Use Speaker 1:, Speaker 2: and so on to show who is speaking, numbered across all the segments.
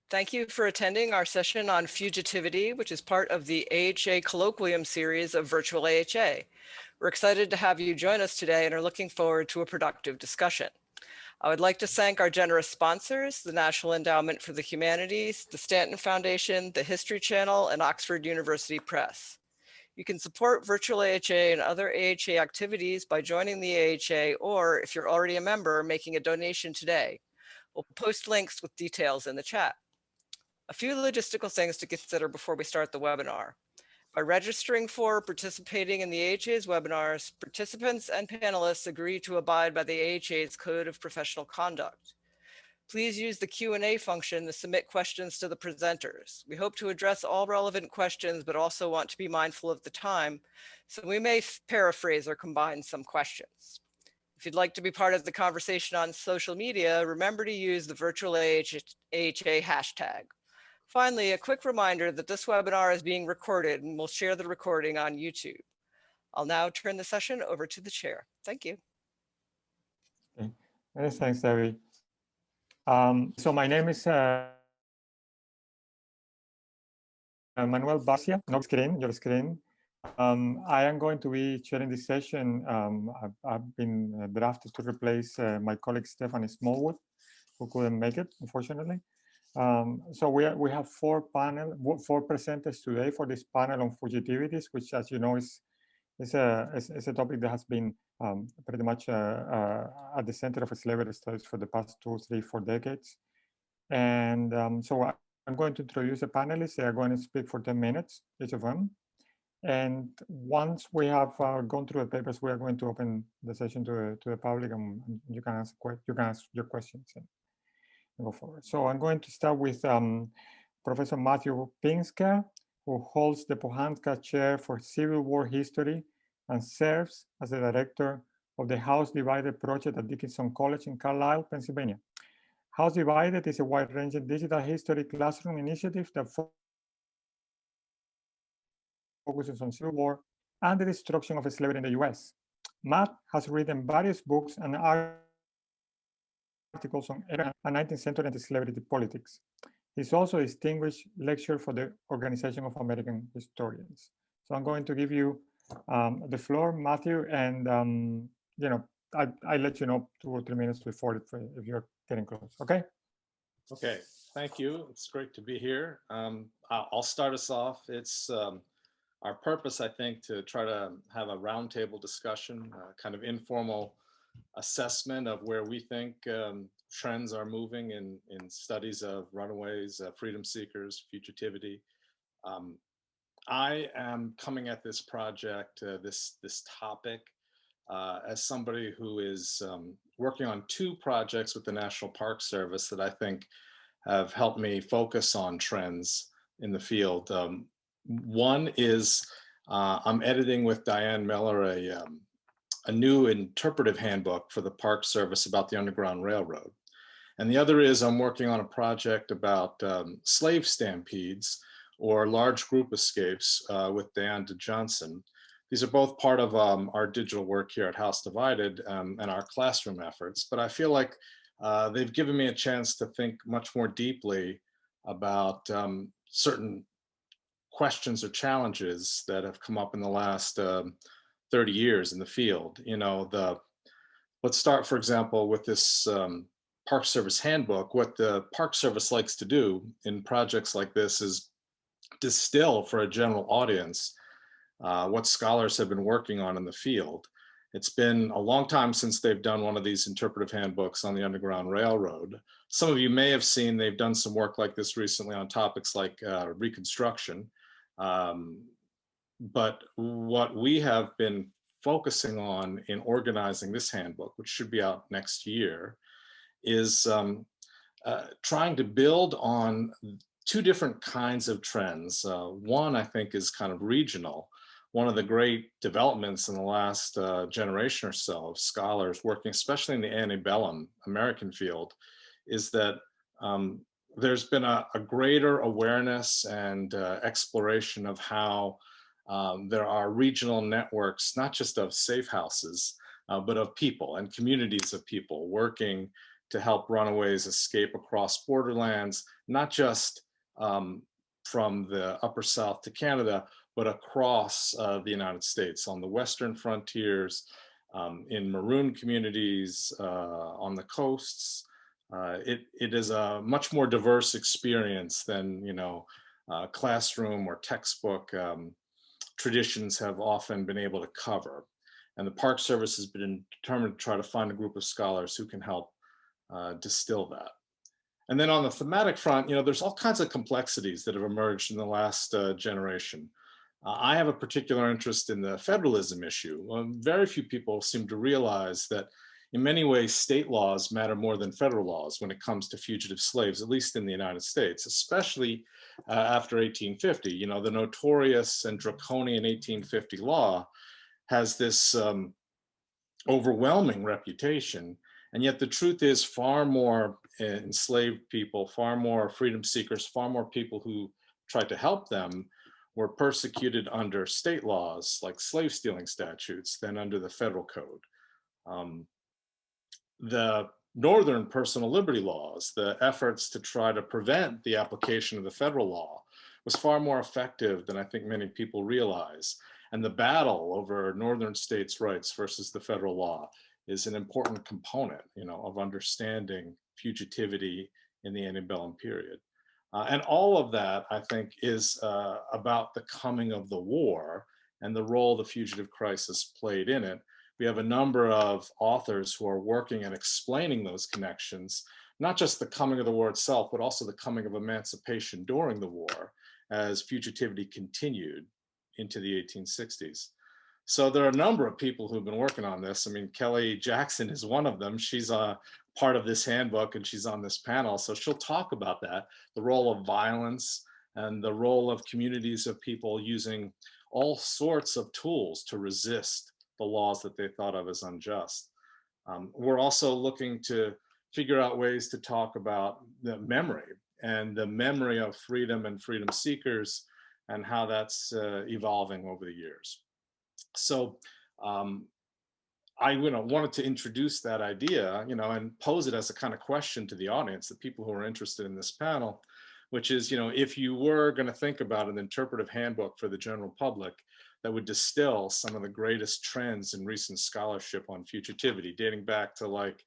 Speaker 1: Thank you for attending our session on Fugitivity, which is part of the AHA Colloquium series of Virtual AHA. We're excited to have you join us today and are looking forward to a productive discussion. I would like to thank our generous sponsors, the National Endowment for the Humanities, the Stanton Foundation, the History Channel, and Oxford University Press. You can support Virtual AHA and other AHA activities by joining the AHA, or if you're already a member, making a donation today. We'll post links with details in the chat. A few logistical things to consider before we start the webinar. By registering for or participating in the AHA's webinars, participants and panelists agree to abide by the AHA's Code of Professional Conduct. Please use the Q&A function to submit questions to the presenters. We hope to address all relevant questions, but also want to be mindful of the time, so we may paraphrase or combine some questions. If you'd like to be part of the conversation on social media, remember to use the virtual AHA hashtag. Finally, a quick reminder that this webinar is being recorded and we'll share the recording on YouTube. I'll now turn the session over to the chair. Thank you.
Speaker 2: Okay. Yes, thanks, Debbie. So my name is Manuel Garcia. No screen, your screen. I am going to be chairing this session. I've been drafted to replace my colleague Stephanie Smallwood, who couldn't make it, unfortunately. So we have four presenters today for this panel on fugitivities, which, as you know, is a topic that has been pretty much at the center of slavery studies for the past 2, 3, 4 decades. And so I'm going to introduce the panelists. They are going to speak for 10 minutes, each of them. And once we have gone through the papers, we are going to open the session to the public, and you can ask your questions and go forward. So I'm going to start with Professor Matthew Pinsker, who holds the Pohanka Chair for Civil War History and serves as the director of the House Divided project at Dickinson College in Carlisle, Pennsylvania. House Divided is a wide-ranging digital history classroom initiative that focuses on Civil War and the destruction of slavery in the US. Matt has written various books and articles on 19th century anti-slavery politics. He's also a distinguished lecturer for the Organization of American Historians. So I'm going to give you the floor, Matthew, and you know, I'll let you know 2 or 3 minutes before if you're getting close. Okay.
Speaker 3: Okay. Thank you. It's great to be here. I'll start us off. It's our purpose, I think, to try to have a roundtable discussion, kind of informal assessment of where we think trends are moving in studies of runaways, freedom seekers, fugitivity. I am coming at this project, this topic, as somebody who is working on 2 projects with the National Park Service that I think have helped me focus on trends in the field. One is I'm editing with Diane Müller a new interpretive handbook for the Park Service about the Underground Railroad. And the other is I'm working on a project about slave stampedes or large group escapes with Dan Johnson. These are both part of our digital work here at House Divided and our classroom efforts. But I feel like they've given me a chance to think much more deeply about certain questions or challenges that have come up in the last 30 years in the field. You know, let's start, for example, with this Park Service handbook. What the Park Service likes to do in projects like this is distill for a general audience what scholars have been working on in the field. It's been a long time since they've done one of these interpretive handbooks on the Underground Railroad. Some of you may have seen they've done some work like this recently on topics like Reconstruction. But what we have been focusing on in organizing this handbook, which should be out next year, is trying to build on 2 different kinds of trends. One, I think, is kind of regional. One of the great developments in the last generation or so of scholars working, especially in the antebellum American field, is that there's been a greater awareness and exploration of how there are regional networks, not just of safe houses, but of people and communities of people working to help runaways escape across borderlands, not just from the Upper South to Canada, but across the United States, on the Western frontiers, in maroon communities, on the coasts. It is a much more diverse experience than, classroom or textbook traditions have often been able to cover. And the Park Service has been determined to try to find a group of scholars who can help distill that. And then on the thematic front, there's all kinds of complexities that have emerged in the last generation. I have a particular interest in the federalism issue. Very few people seem to realize that in many ways, state laws matter more than federal laws when it comes to fugitive slaves, at least in the United States, especially after 1850. The notorious and draconian 1850 law has this overwhelming reputation. And yet the truth is far more enslaved people, far more freedom seekers, far more people who tried to help them were persecuted under state laws like slave stealing statutes than under the federal code. The Northern personal liberty laws, the efforts to try to prevent the application of the federal law, was far more effective than I think many people realize. And the battle over Northern states' rights versus the federal law is an important component, of understanding fugitivity in the antebellum period. And all of that, I think, is about the coming of the war and the role the fugitive crisis played in it. We have a number of authors who are working and explaining those connections, not just the coming of the war itself, but also the coming of emancipation during the war as fugitivity continued into the 1860s. So there are a number of people who've been working on this. I mean, Kellie Jackson is one of them. She's a part of this handbook and she's on this panel. So she'll talk about that, the role of violence and the role of communities of people using all sorts of tools to resist the laws that they thought of as unjust. We're also looking to figure out ways to talk about the memory and the memory of freedom and freedom seekers and how that's evolving over the years. So I wanted to introduce that idea, and pose it as a kind of question to the audience, the people who are interested in this panel, which is, if you were going to think about an interpretive handbook for the general public that would distill some of the greatest trends in recent scholarship on fugitivity, dating back to like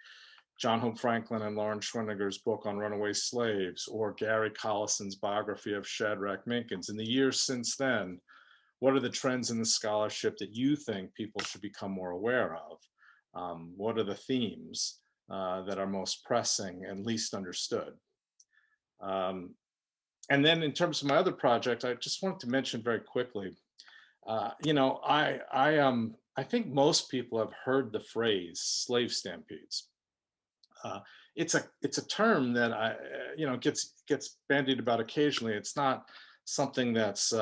Speaker 3: John Hope Franklin and Lauren Schwinniger's book on runaway slaves, or Gary Collison's biography of Shadrach Minkins. In the years since then, what are the trends in the scholarship that you think people should become more aware of? What are the themes that are most pressing and least understood? And then in terms of my other project, I just wanted to mention very quickly, I think most people have heard the phrase slave stampedes. It's a term that gets bandied about occasionally. It's not something that's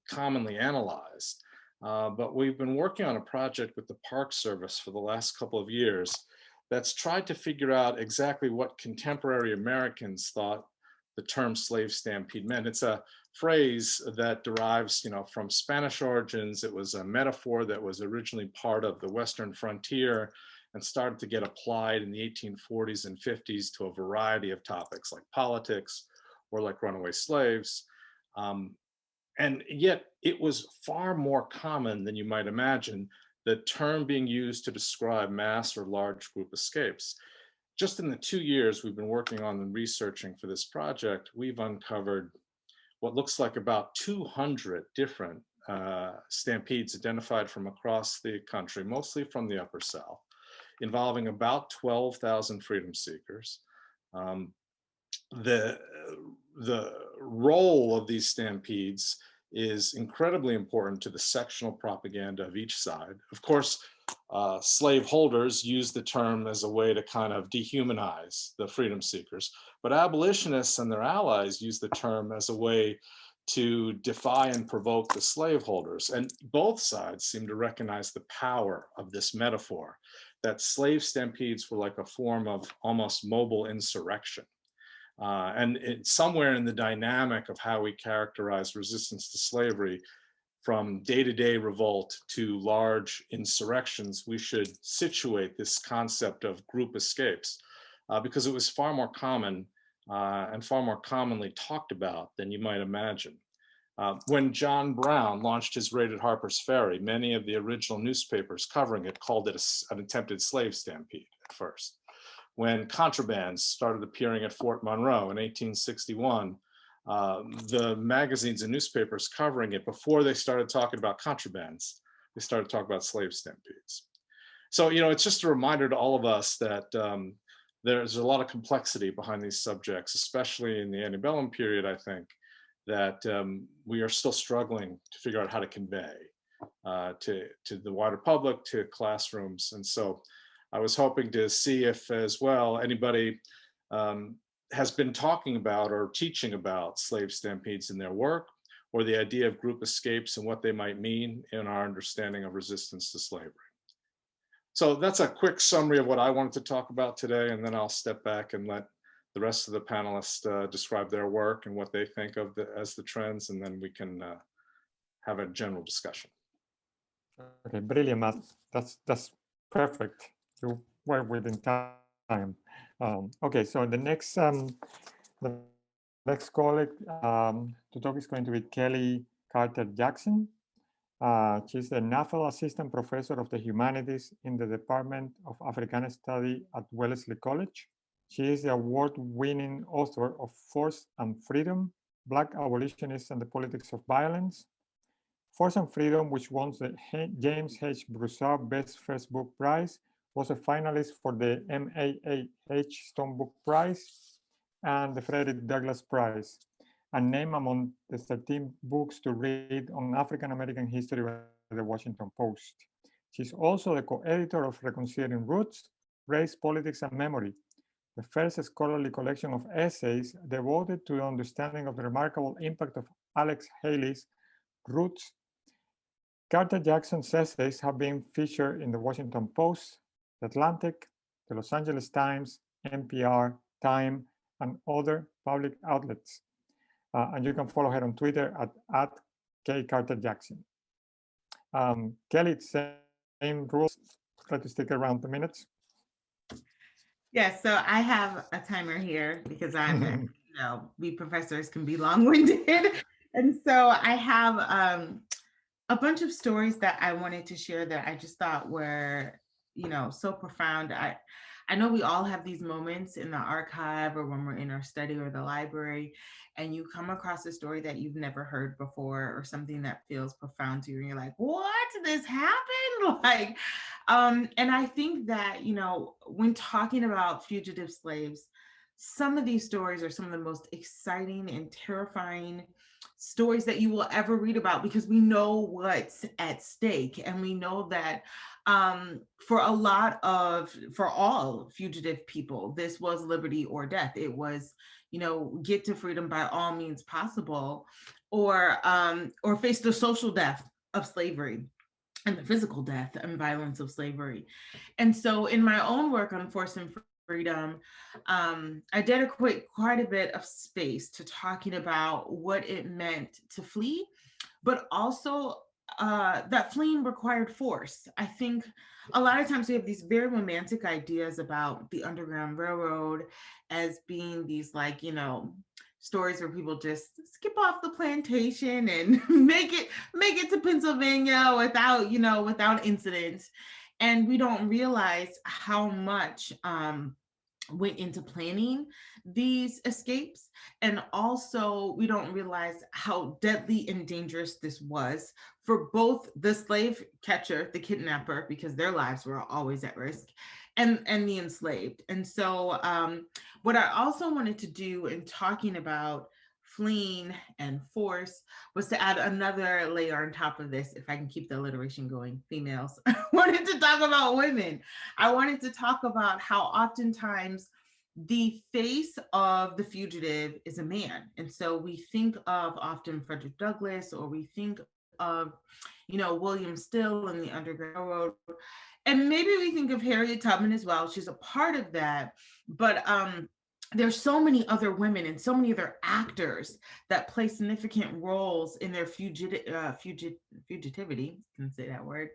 Speaker 3: commonly analyzed, but we've been working on a project with the Park Service for the last couple of years that's tried to figure out exactly what contemporary Americans thought the term slave stampede meant. It's a phrase that derives, from Spanish origins. It was a metaphor that was originally part of the Western frontier and started to get applied in the 1840s and 50s to a variety of topics like politics or like runaway slaves. And yet it was far more common than you might imagine, the term being used to describe mass or large group escapes. Just in the 2 years we've been working on and researching for this project, we've uncovered what looks like about 200 different stampedes identified from across the country, mostly from the Upper South, involving about 12,000 freedom seekers. The role of these stampedes is incredibly important to the sectional propaganda of each side. Of course, slave holders use the term as a way to kind of dehumanize the freedom seekers, but abolitionists and their allies use the term as a way to defy and provoke the slaveholders. And both sides seem to recognize the power of this metaphor, that slave stampedes were like a form of almost mobile insurrection. And it's somewhere in the dynamic of how we characterize resistance to slavery, from day-to-day revolt to large insurrections, we should situate this concept of group escapes. because it was far more common and far more commonly talked about than you might imagine. When John Brown launched his raid at Harper's Ferry, many of the original newspapers covering it called it an attempted slave stampede at first. When contrabands started appearing at Fort Monroe in 1861, the magazines and newspapers covering it, before they started talking about contrabands, they started talking about slave stampedes. So, it's just a reminder to all of us that there's a lot of complexity behind these subjects, especially in the antebellum period, I think, that we are still struggling to figure out how to convey to the wider public, to classrooms. And so I was hoping to see if as well anybody has been talking about or teaching about slave stampedes in their work, or the idea of group escapes and what they might mean in our understanding of resistance to slavery. So that's a quick summary of what I wanted to talk about today, and then I'll step back and let the rest of the panelists describe their work and what they think of as the trends, and then we can have a general discussion.
Speaker 2: Okay, brilliant, Matt. That's perfect. You were within time. Okay, so the next colleague to talk is going to be Kellie Carter-Jackson. She's the NAFL Assistant Professor of the Humanities in the Department of Africana Study at Wellesley College. She is the award-winning author of Force and Freedom, Black Abolitionists and the Politics of Violence. Force and Freedom, which won the James H. Broussard Best First Book Prize, was a finalist for the MAAH Stone Book Prize and the Frederick Douglass Prize, and named among the 13 books to read on African American history by the Washington Post. She's also the co-editor of Reconsidering Roots, Race, Politics, and Memory, the first scholarly collection of essays devoted to the understanding of the remarkable impact of Alex Haley's Roots. Carter-Jackson's essays have been featured in the Washington Post, The Atlantic, the Los Angeles Times, NPR, Time, and other public outlets. And you can follow her on Twitter at @KCarterJackson. Kellie, same rules. Try to stick around 2 minutes.
Speaker 4: Yes, so I have a timer here because I'm, we professors can be long-winded. And so I have a bunch of stories that I wanted to share that I just thought were, so profound. I know we all have these moments in the archive or when we're in our study or the library, and you come across a story that you've never heard before or something that feels profound to you, and you're like, what? This happened? And I think that, when talking about fugitive slaves, some of these stories are some of the most exciting and terrifying stories that you will ever read about, because we know what's at stake, and we know that for all fugitive people, this was liberty or death. It was, get to freedom by all means possible, or face the social death of slavery and the physical death and violence of slavery. And so in my own work on Force and Freedom, I dedicate quite a bit of space to talking about what it meant to flee, but also that fleeing required force. I think a lot of times we have these very romantic ideas about the Underground Railroad as being these stories where people just skip off the plantation and make it to Pennsylvania without incident. And we don't realize how much went into planning these escapes. And also we don't realize how deadly and dangerous this was for both the slave catcher, the kidnapper, because their lives were always at risk, and the enslaved. And so what I also wanted to do in talking about fleeing and force was to add another layer on top of this, if I can keep the alliteration going, females. I wanted to talk about women. I wanted to talk about how oftentimes the face of the fugitive is a man. And so we think of often Frederick Douglass, or we think of, William Still and the Underground Railroad. And maybe we think of Harriet Tubman as well. She's a part of that. But there's so many other women and so many other actors that play significant roles in their fugitivity, can say that word,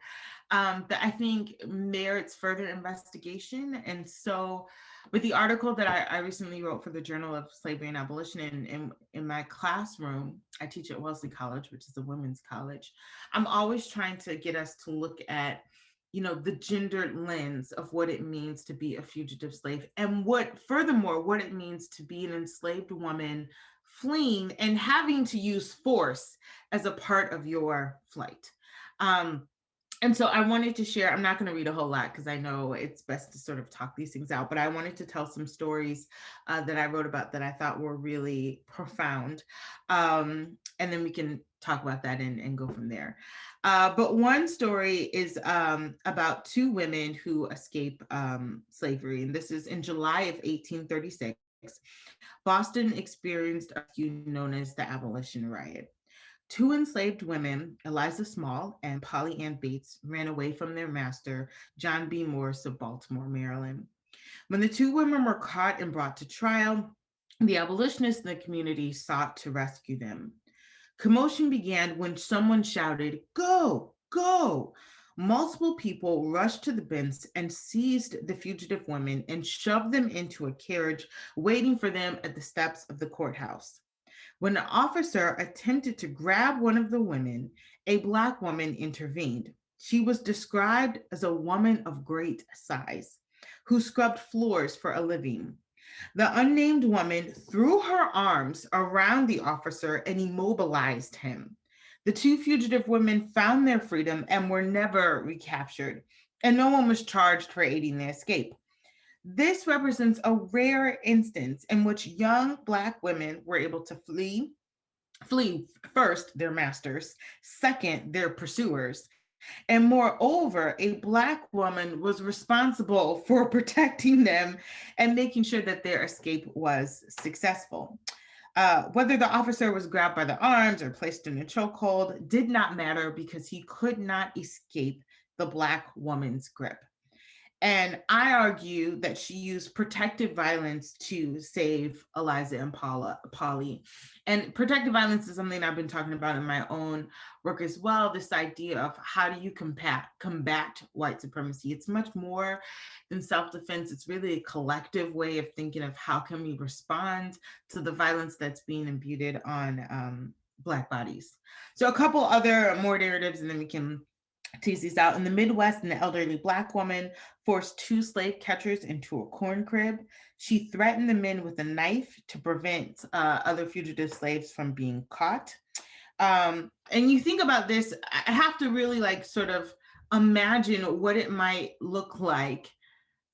Speaker 4: that I think merits further investigation. And so with the article that I recently wrote for the Journal of Slavery and Abolition in my classroom, I teach at Wellesley College, which is a women's college. I'm always trying to get us to look at, you know, the gendered lens of what it means to be a fugitive slave, and furthermore, what it means to be an enslaved woman fleeing and having to use force as a part of your flight. And so I wanted to share, I'm not going to read a whole lot because I know it's best to sort of talk these things out, but I wanted to tell some stories that I wrote about that I thought were really profound. And then we can talk about that and go from there. But one story is about two women who escape slavery. And this is in July of 1836. Boston experienced a feud known as the Abolition Riot. Two enslaved women, Eliza Small and Polly Ann Bates, ran away from their master, John B. Morse of Baltimore, Maryland. When the two women were caught and brought to trial, the abolitionists in the community sought to rescue them. Commotion began when someone shouted, "Go, go!" Multiple people rushed to the bench and seized the fugitive women and shoved them into a carriage waiting for them at the steps of the courthouse. When an officer attempted to grab one of the women, a Black woman intervened. She was described as a woman of great size who scrubbed floors for a living. The unnamed woman threw her arms around the officer and immobilized him. The two fugitive women found their freedom and were never recaptured, and no one was charged for aiding the escape. This represents a rare instance in which young Black women were able to flee first their masters, second their pursuers, and moreover, a Black woman was responsible for protecting them and making sure that their escape was successful. Whether the officer was grabbed by the arms or placed in a chokehold did not matter because he could not escape the Black woman's grip. And I argue that she used protective violence to save Eliza and Polly. And protective violence is something I've been talking about in my own work as well. This idea of how do you combat white supremacy? It's much more than self-defense. It's really a collective way of thinking of how can we respond to the violence that's being imputed on Black bodies. So a couple other more narratives, and then we can tease these out. In the Midwest, an elderly Black woman forced two slave catchers into a corn crib. She threatened the men with a knife to prevent other fugitive slaves from being caught. And you think about this, I have to really like sort of imagine what it might look like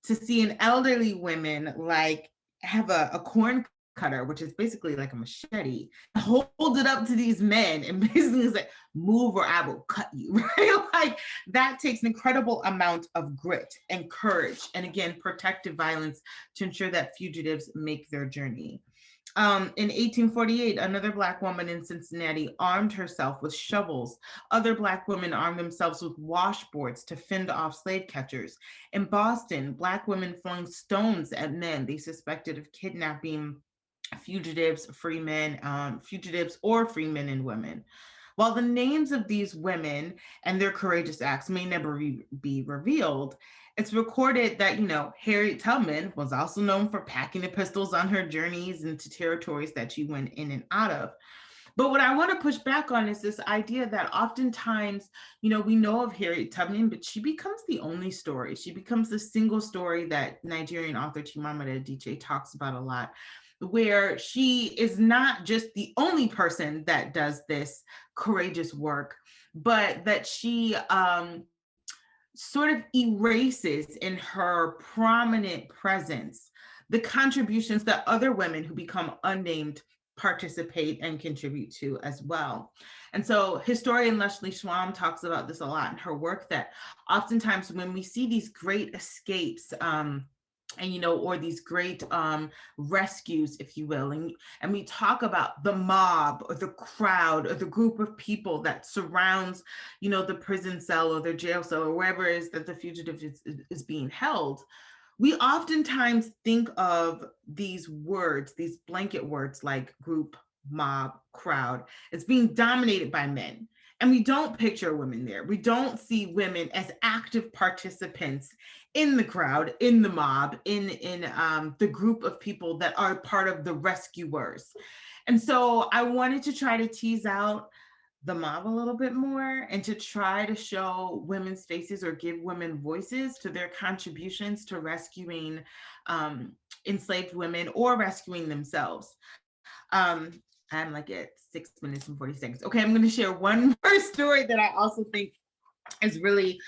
Speaker 4: to see an elderly woman like have a corn cutter, which is basically like a machete, hold it up to these men and basically say, "Move or I will cut you," right? Like that takes an incredible amount of grit and courage, and again, protective violence to ensure that fugitives make their journey. In 1848, another Black woman in Cincinnati armed herself with shovels. Other Black women armed themselves with washboards to fend off slave catchers. In Boston, Black women flung stones at men they suspected of kidnapping fugitives, free men, fugitives or free men and women. While the names of these women and their courageous acts may never be revealed, it's recorded that, you know, Harriet Tubman was also known for packing the pistols on her journeys into territories that she went in and out of. But what I want to push back on is this idea that oftentimes, you know, we know of Harriet Tubman, but she becomes the only story. She becomes the single story that Nigerian author Chimamanda Adichie talks about a lot, where she is not just the only person that does this courageous work, but that she sort of erases in her prominent presence the contributions that other women who become unnamed participate and contribute to as well. And so historian Leslie Schwam talks about this a lot in her work, that oftentimes when we see these great escapes, and, you know, or these great rescues, if you will, and we talk about the mob or the crowd or the group of people that surrounds, you know, the prison cell or the jail cell or wherever it is that the fugitive is being held, we oftentimes think of these words, these blanket words like group, mob, crowd, as being dominated by men. And we don't picture women there. We don't see women as active participants in the crowd, in the mob, in the group of people that are part of the rescuers. And so I wanted to try to tease out the mob a little bit more and to try to show women's faces or give women voices to their contributions to rescuing enslaved women or rescuing themselves. I'm like at 6 minutes and 40 seconds. Okay, I'm going to share one more story that I also think is really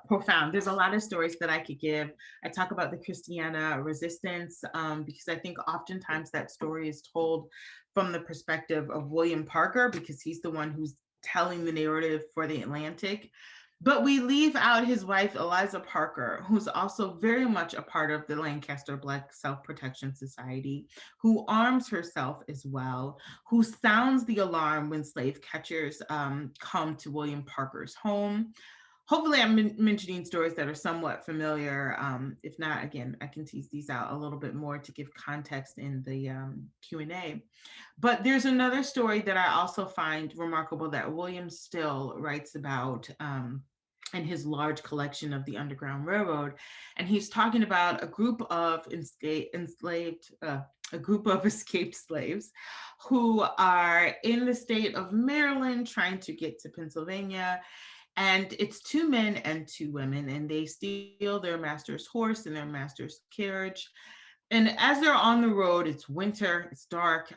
Speaker 4: profound. There's a lot of stories that I could give. I talk about the Christiana Resistance because I think oftentimes that story is told from the perspective of William Parker, because he's the one who's telling the narrative for the Atlantic. But we leave out his wife, Eliza Parker, who's also very much a part of the Lancaster Black Self-Protection Society, who arms herself as well, who sounds the alarm when slave catchers come to William Parker's home. Hopefully I'm mentioning stories that are somewhat familiar. If not, again, I can tease these out a little bit more to give context in the Q&A. But there's another story that I also find remarkable that William Still writes about in his large collection of the Underground Railroad. And he's talking about a group of escaped slaves who are in the state of Maryland trying to get to Pennsylvania. And it's 2 men and 2 women, and they steal their master's horse and their master's carriage. And as they're on the road, it's winter, it's dark,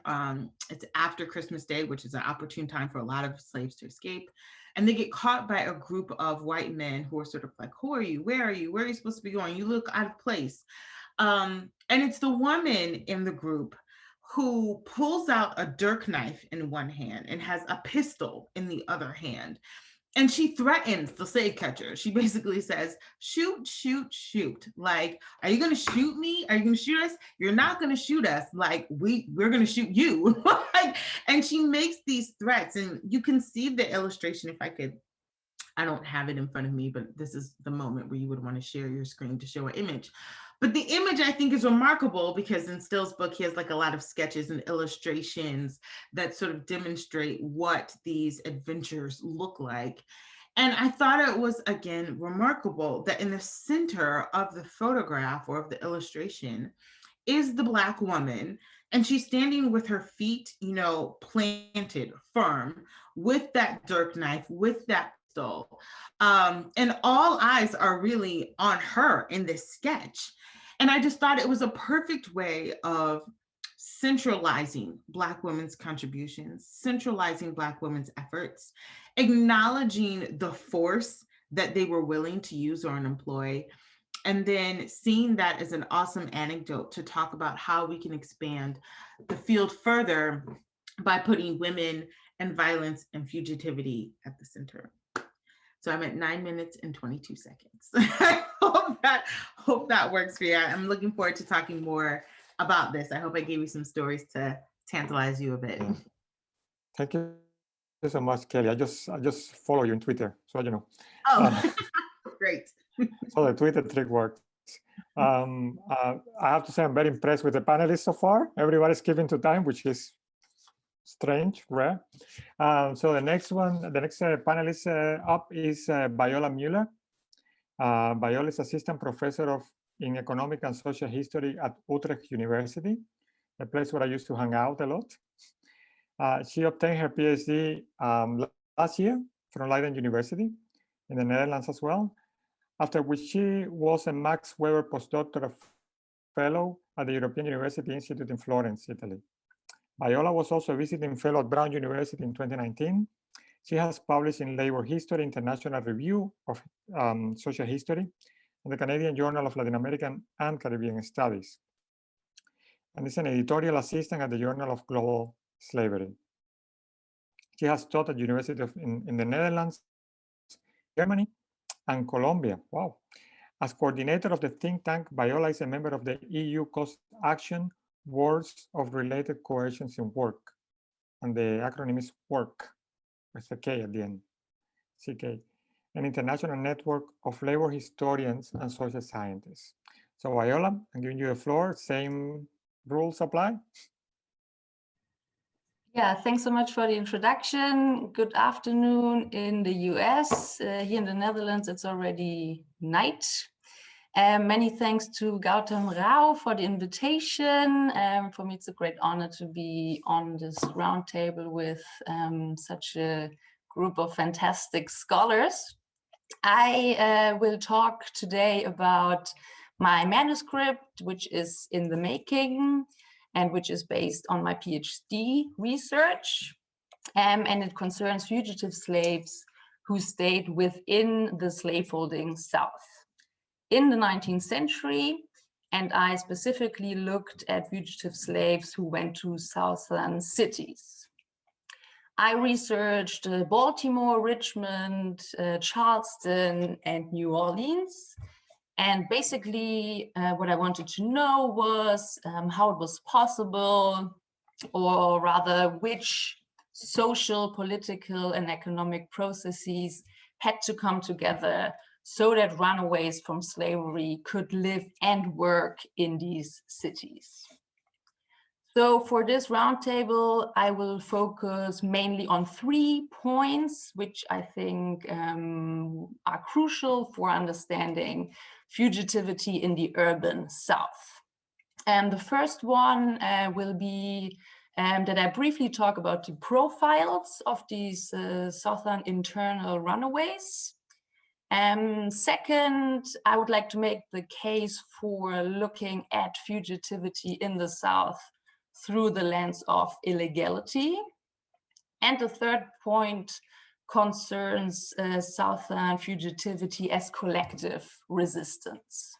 Speaker 4: it's after Christmas Day, which is an opportune time for a lot of slaves to escape. And they get caught by a group of white men who are sort of like, who are you? Where are you? Where are you supposed to be going? You look out of place. And it's the woman in the group who pulls out a dirk knife in one hand and has a pistol in the other hand. And she threatens the slave catcher. She basically says, shoot, shoot, shoot. Like, are you gonna shoot me? Are you gonna shoot us? You're not gonna shoot us. Like, we're gonna shoot you. And she makes these threats. And you can see the illustration if I could. I don't have it in front of me, but this is the moment where you would want to share your screen to show an image. But the image I think is remarkable because in Still's book, he has like a lot of sketches and illustrations that sort of demonstrate what these adventures look like. And I thought it was, again, remarkable that in the center of the photograph or of the illustration is the Black woman. And she's standing with her feet, planted firm with that dirk knife, with that pistol. And all eyes are really on her in this sketch. And I just thought it was a perfect way of centralizing Black women's contributions, centralizing Black women's efforts, acknowledging the force that they were willing to use or employ, and then seeing that as an awesome anecdote to talk about how we can expand the field further by putting women and violence and fugitivity at the center. So I'm at 9 minutes and 22 seconds. I hope that works for you. I'm looking forward to talking more about this. I hope I gave you some stories to tantalize you a bit.
Speaker 2: Thank you so much, Kelly. I just follow you on Twitter, so you know.
Speaker 4: Oh, great.
Speaker 2: So the Twitter trick works. I have to say I'm very impressed with the panelists so far. Everybody's keeping to time, which is strange, rare. So the next panelist up is Viola Müller. Viola is assistant professor in economic and social history at Utrecht University, a place where I used to hang out a lot. She obtained her PhD last year from Leiden University in the Netherlands as well, after which she was a Max Weber postdoctoral fellow at the European University Institute in Florence, Italy. Viola was also a visiting fellow at Brown University in 2019. She has published in Labor History, International Review of Social History, and the Canadian Journal of Latin American and Caribbean Studies, and is an editorial assistant at the Journal of Global Slavery. She has taught at universities in the Netherlands, Germany, and Colombia. Wow. As coordinator of the think tank, Viola is a member of the EU Cost Action Words of Related Coercions in Work, and the acronym is WORK, with a K at the end, CK, an international network of labor historians and social scientists. So Viola, I'm giving you the floor. Same rules apply?
Speaker 5: Yeah, thanks so much for the introduction. Good afternoon in the US. Here in the Netherlands, it's already night. Many thanks to Gautam Rao for the invitation. For me, it's a great honor to be on this roundtable with such a group of fantastic scholars. I will talk today about my manuscript, which is in the making and which is based on my PhD research. And it concerns fugitive slaves who stayed within the slaveholding South in the 19th century, and I specifically looked at fugitive slaves who went to southern cities. I researched Baltimore, Richmond, Charleston, and New Orleans. And basically, what I wanted to know was how it was possible, or rather, which social, political, and economic processes had to come together so that runaways from slavery could live and work in these cities. So for this roundtable, I will focus mainly on 3 points, which I think are crucial for understanding fugitivity in the urban South. And the first one will be that I briefly talk about the profiles of these Southern internal runaways. Second, I would like to make the case for looking at fugitivity in the South through the lens of illegality. And the third point concerns Southern fugitivity as collective resistance.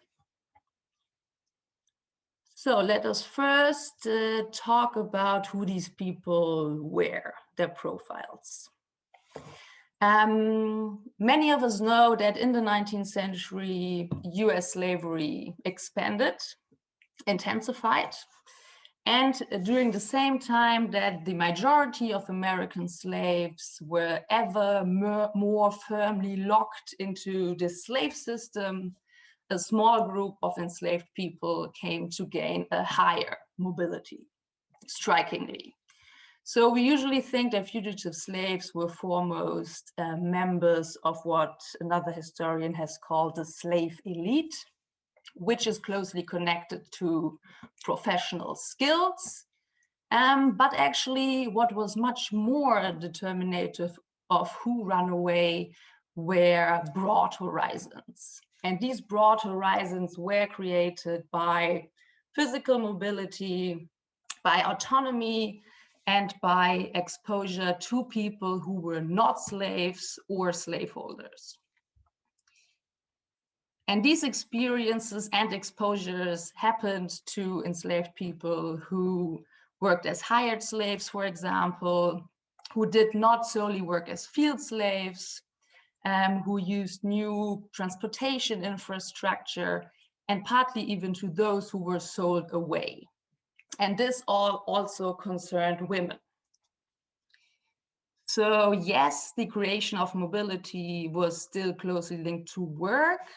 Speaker 5: So let us first talk about who these people were, their profiles. Many of us know that in the 19th century, US slavery expanded, intensified, and during the same time that the majority of American slaves were ever more firmly locked into the slave system, a small group of enslaved people came to gain a higher mobility, strikingly. So we usually think that fugitive slaves were foremost members of what another historian has called the slave elite, which is closely connected to professional skills. But actually, what was much more determinative of who ran away were broad horizons. And these broad horizons were created by physical mobility, by autonomy, and by exposure to people who were not slaves or slaveholders. And these experiences and exposures happened to enslaved people who worked as hired slaves, for example, who did not solely work as field slaves, who used new transportation infrastructure, and partly even to those who were sold away. And this all also concerned women. So yes, the creation of mobility was still closely linked to work,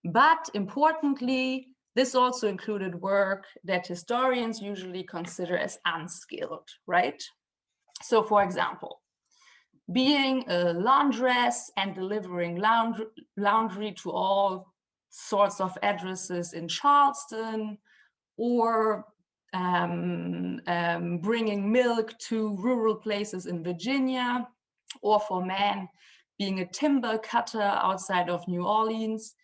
Speaker 5: but importantly, this also included work that historians usually consider as unskilled, right? So for example, being a laundress and delivering laundry to all sorts of addresses in Charleston, or bringing milk to rural places in Virginia, or for men being a timber cutter outside of New Orleans.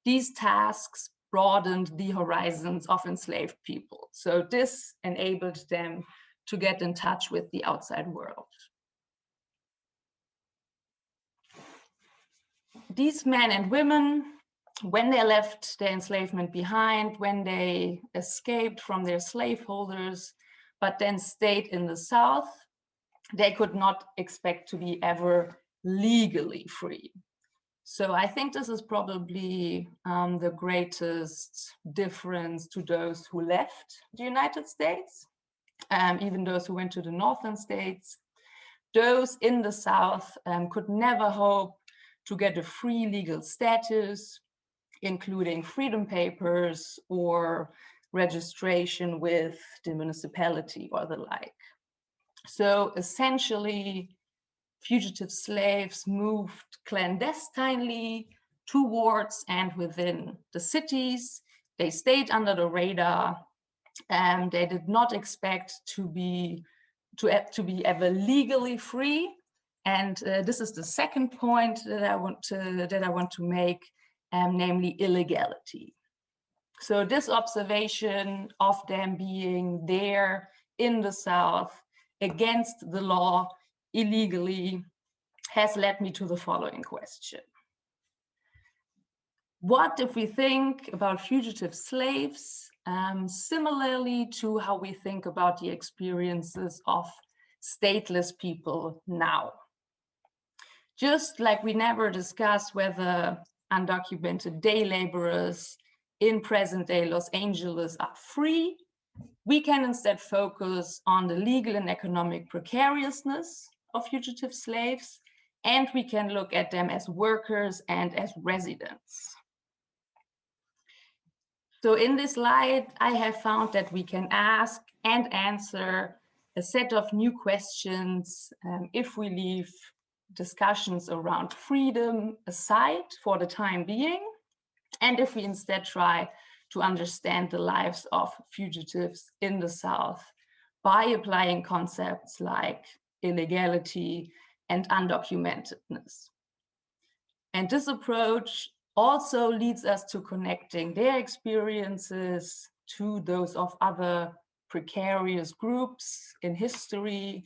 Speaker 5: These tasks broadened the horizons of enslaved people. So this enabled them to get in touch with the outside world. These men and women, when they left their enslavement behind, when they escaped from their slaveholders, but then stayed in the South, they could not expect to be ever legally free. So I think this is probably the greatest difference to those who left the United States, even those who went to the northern states. Those in the South could never hope to get a free legal status, including freedom papers or registration with the municipality or the like. So essentially, fugitive slaves moved clandestinely towards and within the cities. They stayed under the radar, and they did not expect to be ever legally free. And this is the second point that I want to make, namely illegality. So this observation of them being there in the South against the law illegally has led me to the following question. What if we think about fugitive slaves similarly to how we think about the experiences of stateless people now? Just like we never discuss whether undocumented day laborers in present-day Los Angeles are free, we can instead focus on the legal and economic precariousness of fugitive slaves, and we can look at them as workers and as residents. So in this light, I have found that we can ask and answer a set of new questions if we leave discussions around freedom aside for the time being, and if we instead try to understand the lives of fugitives in the South by applying concepts like illegality and undocumentedness. And this approach also leads us to connecting their experiences to those of other precarious groups in history.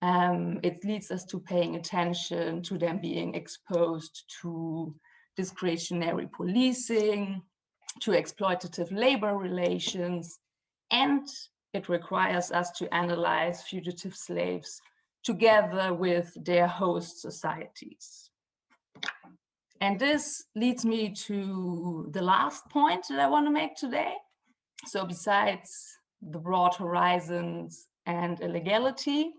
Speaker 5: It leads us to paying attention to them being exposed to discretionary policing, to exploitative labor relations, and it requires us to analyze fugitive slaves together with their host societies. And this leads me to the last point that I want to make today. So besides the broad horizons and illegality,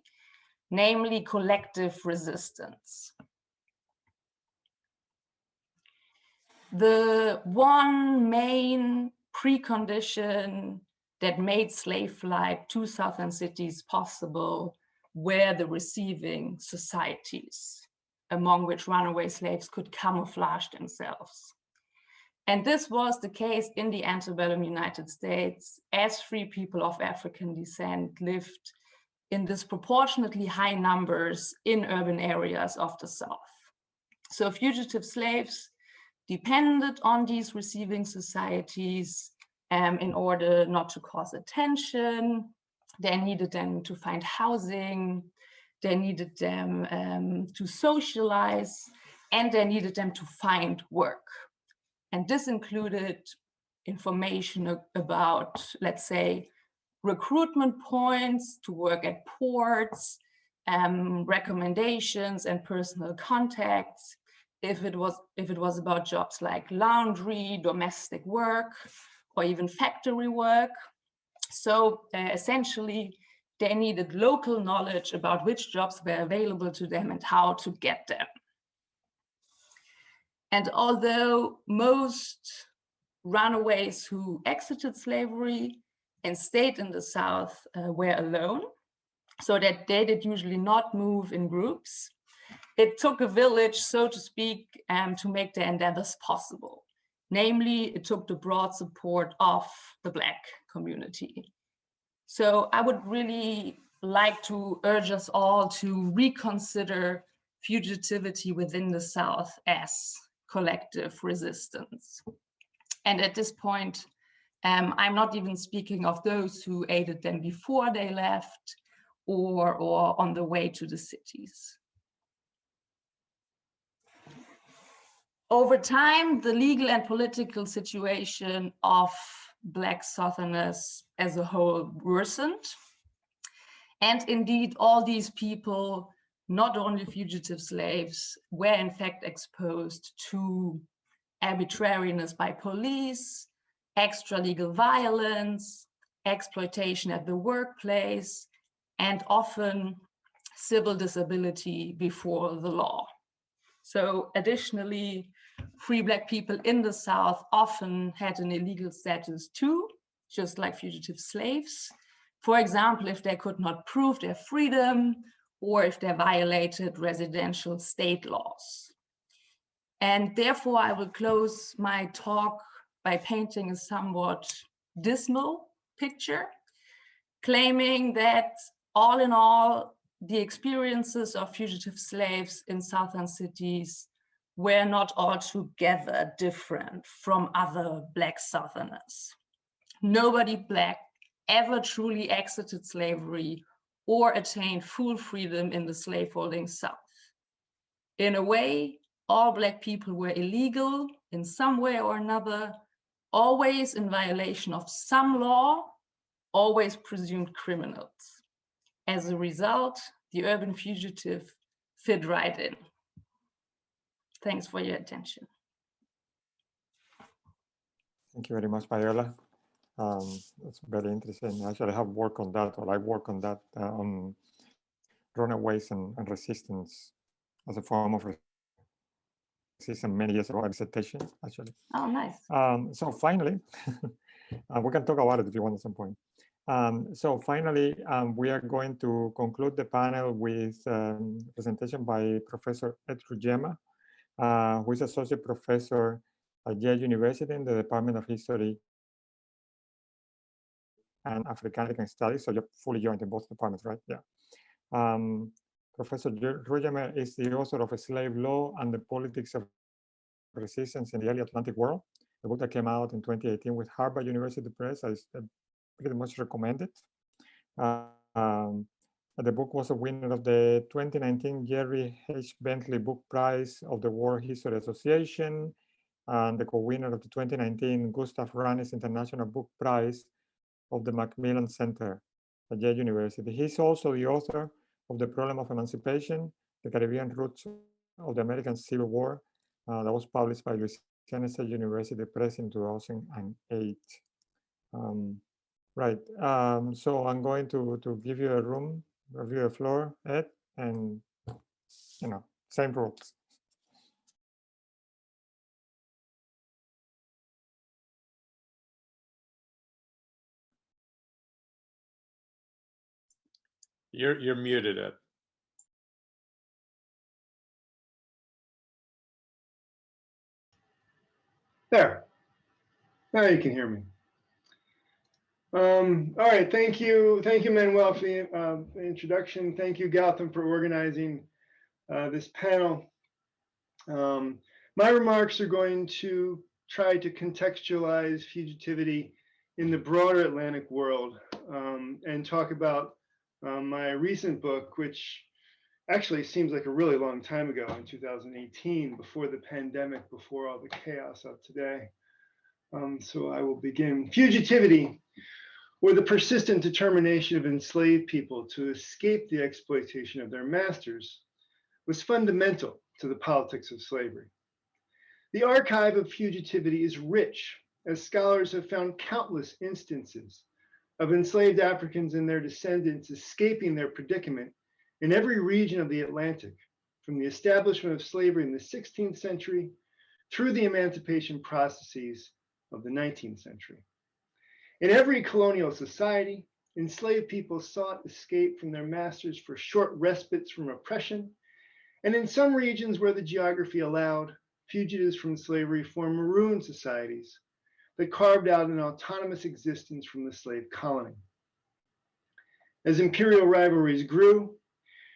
Speaker 5: namely collective resistance. The one main precondition that made slave flight to southern cities possible were the receiving societies, among which runaway slaves could camouflage themselves. And this was the case in the antebellum United States, as free people of African descent lived in disproportionately high numbers in urban areas of the South. So fugitive slaves depended on these receiving societies in order not to cause attention. They needed them to find housing, they needed them to socialize, and they needed them to find work. And this included information about, let's say, recruitment points to work at ports, recommendations and personal contacts, if it was about jobs like laundry, domestic work, or even factory work. So essentially, they needed local knowledge about which jobs were available to them and how to get them. And although most runaways who exited slavery and stayed in the South were alone, so that they did usually not move in groups, it took a village, so to speak, to make their endeavors possible. Namely, it took the broad support of the Black community. So I would really like to urge us all to reconsider fugitivity within the South as collective resistance. And at this point, I'm not even speaking of those who aided them before they left or on the way to the cities. Over time, the legal and political situation of Black Southerners as a whole worsened. And indeed, all these people, not only fugitive slaves, were in fact exposed to arbitrariness by police, extra-legal violence, exploitation at the workplace, and often civil disability before the law. So additionally, free Black people in the South often had an illegal status too, just like fugitive slaves, For example, if they could not prove their freedom or if they violated residential state laws. And therefore, I will close my talk by painting a somewhat dismal picture, claiming that all in all, the experiences of fugitive slaves in southern cities were not altogether different from other Black Southerners. Nobody Black ever truly exited slavery or attained full freedom in the slaveholding South. In a way, all Black people were illegal in some way or another, always in violation of some law, always presumed criminals. As a result, the urban fugitive fit right in. Thanks for your attention.
Speaker 2: Thank you very much, Viola. That's very interesting. Actually, I have worked on that, or I work on that, on runaways and resistance as a form of resistance many years ago, a dissertation, actually.
Speaker 5: Oh, nice.
Speaker 2: So finally, we can talk about it if you want at some point. So finally, we are going to conclude the panel with a presentation by Professor Ed Rugemer, who is Associate Professor at Yale University in the Department of History and African Studies. So you're fully joined in both departments, right? Yeah. Professor Rugemer is the author of A Slave Law and the Politics of Resistance in the Early Atlantic World, a book that came out in 2018 with Harvard University Press. I pretty much recommend it. The book was a winner of the 2019 Jerry H. Bentley Book Prize of the World History Association and the co-winner of the 2019 Gustav Ranis International Book Prize of the Macmillan Center at Yale University. He's also the author of The Problem of Emancipation, The Caribbean Roots of the American Civil War, that was published by Louisiana State University Press in 2008. Right, so I'm going to give you a floor, Ed, and same rules.
Speaker 3: You're muted, Ed.
Speaker 6: There. Now you can hear me. All right, thank you, Manuel, for the introduction. Thank you, Gautam, for organizing this panel. My remarks are going to try to contextualize fugitivity in the broader Atlantic world and talk about my recent book, which actually seems like a really long time ago, in 2018, before the pandemic, before all the chaos of today. So I will begin. Fugitivity, or the persistent determination of enslaved people to escape the exploitation of their masters, was fundamental to the politics of slavery. The archive of fugitivity is rich, as scholars have found countless instances of enslaved Africans and their descendants escaping their predicament in every region of the Atlantic, from the establishment of slavery in the 16th century through the emancipation processes of the 19th century. In every colonial society, enslaved people sought escape from their masters for short respites from oppression, and in some regions where the geography allowed, fugitives from slavery formed maroon societies that carved out an autonomous existence from the slave colony. As imperial rivalries grew,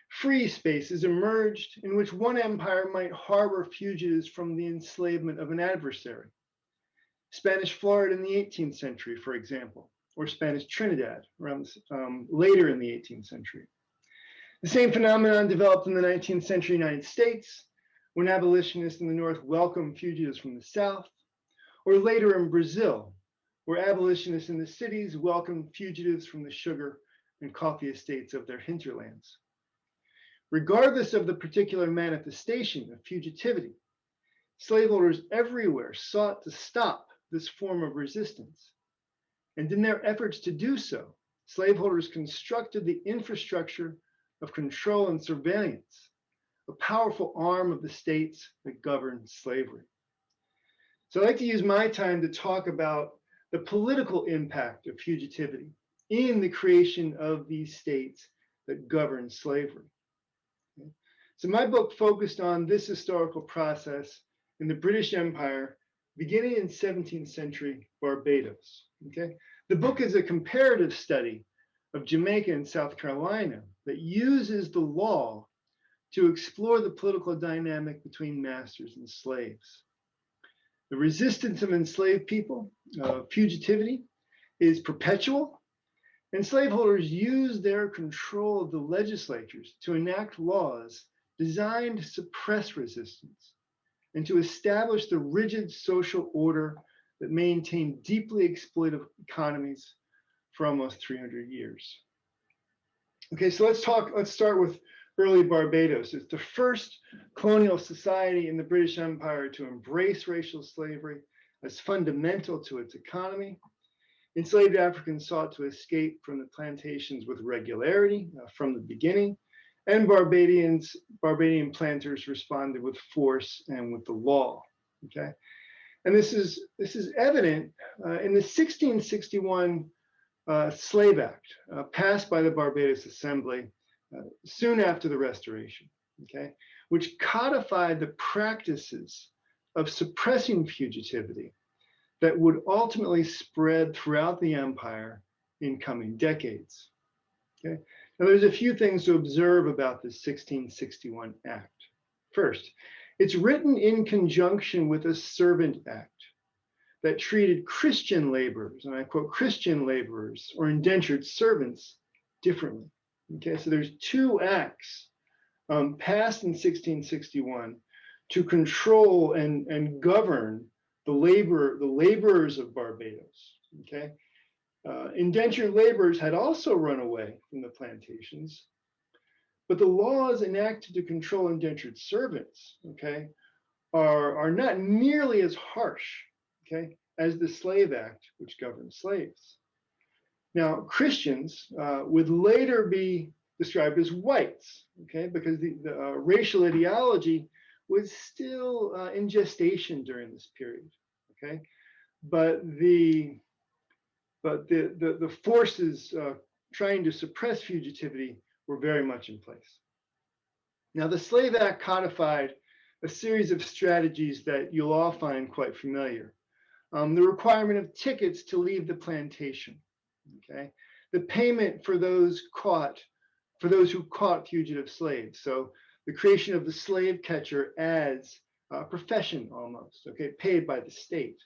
Speaker 6: free spaces emerged in which one empire might harbor fugitives from the enslavement of an adversary. Spanish Florida in the 18th century, for example, or Spanish Trinidad around later in the 18th century. The same phenomenon developed in the 19th century United States, when abolitionists in the North welcomed fugitives from the South, or later in Brazil, where abolitionists in the cities welcomed fugitives from the sugar and coffee estates of their hinterlands. Regardless of the particular manifestation of fugitivity, slaveholders everywhere sought to stop this form of resistance. And in their efforts to do so, slaveholders constructed the infrastructure of control and surveillance, a powerful arm of the states that governed slavery. So I'd like to use my time to talk about the political impact of fugitivity in the creation of these states that govern slavery. Okay? So my book focused on this historical process in the British Empire, beginning in 17th century Barbados. Okay? The book is a comparative study of Jamaica and South Carolina that uses the law to explore the political dynamic between masters and slaves. The resistance of enslaved people, fugitivity, is perpetual, and slaveholders use their control of the legislatures to enact laws designed to suppress resistance and to establish the rigid social order that maintained deeply exploitive economies for almost 300 years. Okay, so let's start with early Barbados. It's the first colonial society in the British Empire to embrace racial slavery as fundamental to its economy. Enslaved Africans sought to escape from the plantations with regularity from the beginning, and Barbadian planters responded with force and with the law. Okay, and this is evident in the 1661 Slave Act passed by the Barbados Assembly soon after the Restoration. Okay, which codified the practices of suppressing fugitivity that would ultimately spread throughout the empire in coming decades. Okay, now there's a few things to observe about the 1661 Act. First, it's written in conjunction with a Servant Act that treated Christian laborers, and I quote, Christian laborers or indentured servants differently. Okay, so there's two acts passed in 1661 to control and govern the laborers of Barbados. Okay, indentured laborers had also run away from the plantations, but the laws enacted to control indentured servants, okay, are not nearly as harsh, okay, as the Slave Act, which governed slaves. Now, Christians would later be described as whites, okay, because the racial ideology was still in gestation during this period, okay, but the forces trying to suppress fugitivity were very much in place. Now, the Slave Act codified a series of strategies that you'll all find quite familiar. The requirement of tickets to leave the plantation, okay, the payment for those who caught fugitive slaves. So the creation of the slave catcher as a profession almost, okay, paid by the state.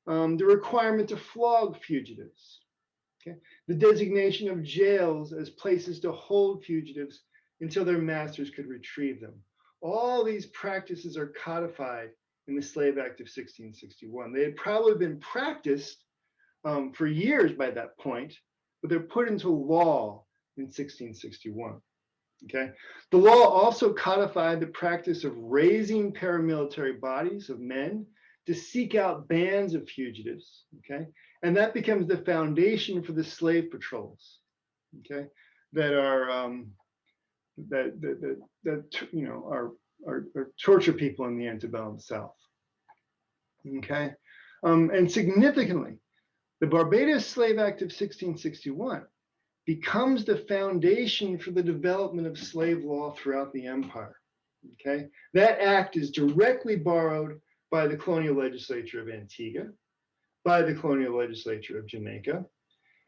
Speaker 6: The requirement to flog fugitives, okay, the designation of jails as places to hold fugitives until their masters could retrieve them. All these practices are codified in the Slave Act of 1661. They had probably been practiced for years by that point, but they're put into law in 1661. Okay, the law also codified the practice of raising paramilitary bodies of men to seek out bands of fugitives. Okay, and that becomes the foundation for the slave patrols. Okay, that are you know are torture people in the antebellum South. Okay, and significantly, the Barbados Slave Act of 1661 becomes the foundation for the development of slave law throughout the empire. Okay, that act is directly borrowed by the colonial legislature of Antigua, by the colonial legislature of Jamaica,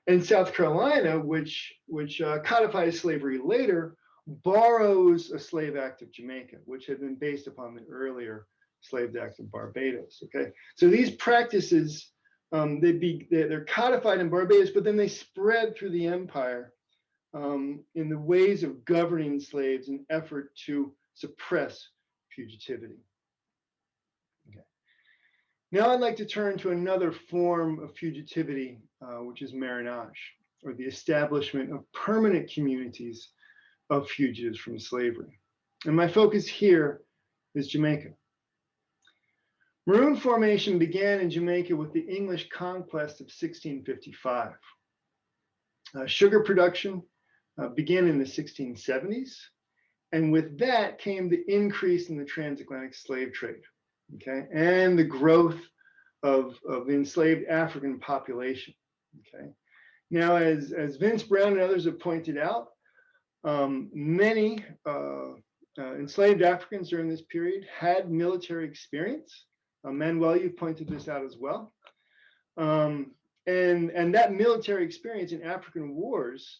Speaker 6: and South Carolina, which codifies slavery later, borrows a Slave Act of Jamaica, which had been based upon the earlier Slave Act of Barbados. Okay, so these practices, they're codified in Barbados, but then they spread through the empire in the ways of governing slaves in effort to suppress fugitivity. Okay. Now I'd like to turn to another form of fugitivity, which is marinage, or the establishment of permanent communities of fugitives from slavery. And my focus here is Jamaica. Maroon formation began in Jamaica with the English conquest of 1655. Sugar production began in the 1670s, and with that came the increase in the transatlantic slave trade, okay, and the growth of the enslaved African population, okay. Now, as Vince Brown and others have pointed out, many enslaved Africans during this period had military experience. Manuel, you pointed this out as well. And that military experience in African wars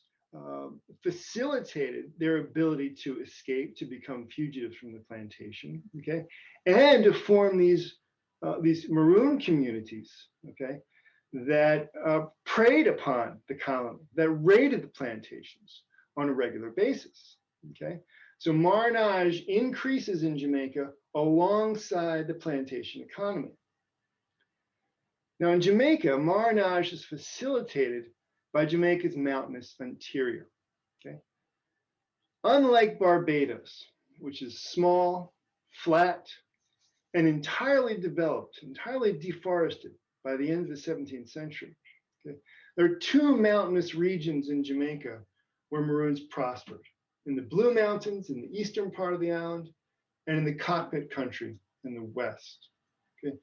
Speaker 6: facilitated their ability to escape, to become fugitives from the plantation, okay, and to form these maroon communities, okay, that preyed upon the colony, that raided the plantations on a regular basis, okay. So Marinage increases in Jamaica alongside the plantation economy. Now in Jamaica, Marinage is facilitated by Jamaica's mountainous interior, okay. Unlike Barbados, which is small, flat, and entirely developed, entirely deforested by the end of the 17th century, okay, there are two mountainous regions in Jamaica where Maroons prospered: in the Blue Mountains in the eastern part of the island, and in the Cockpit country in the west, okay.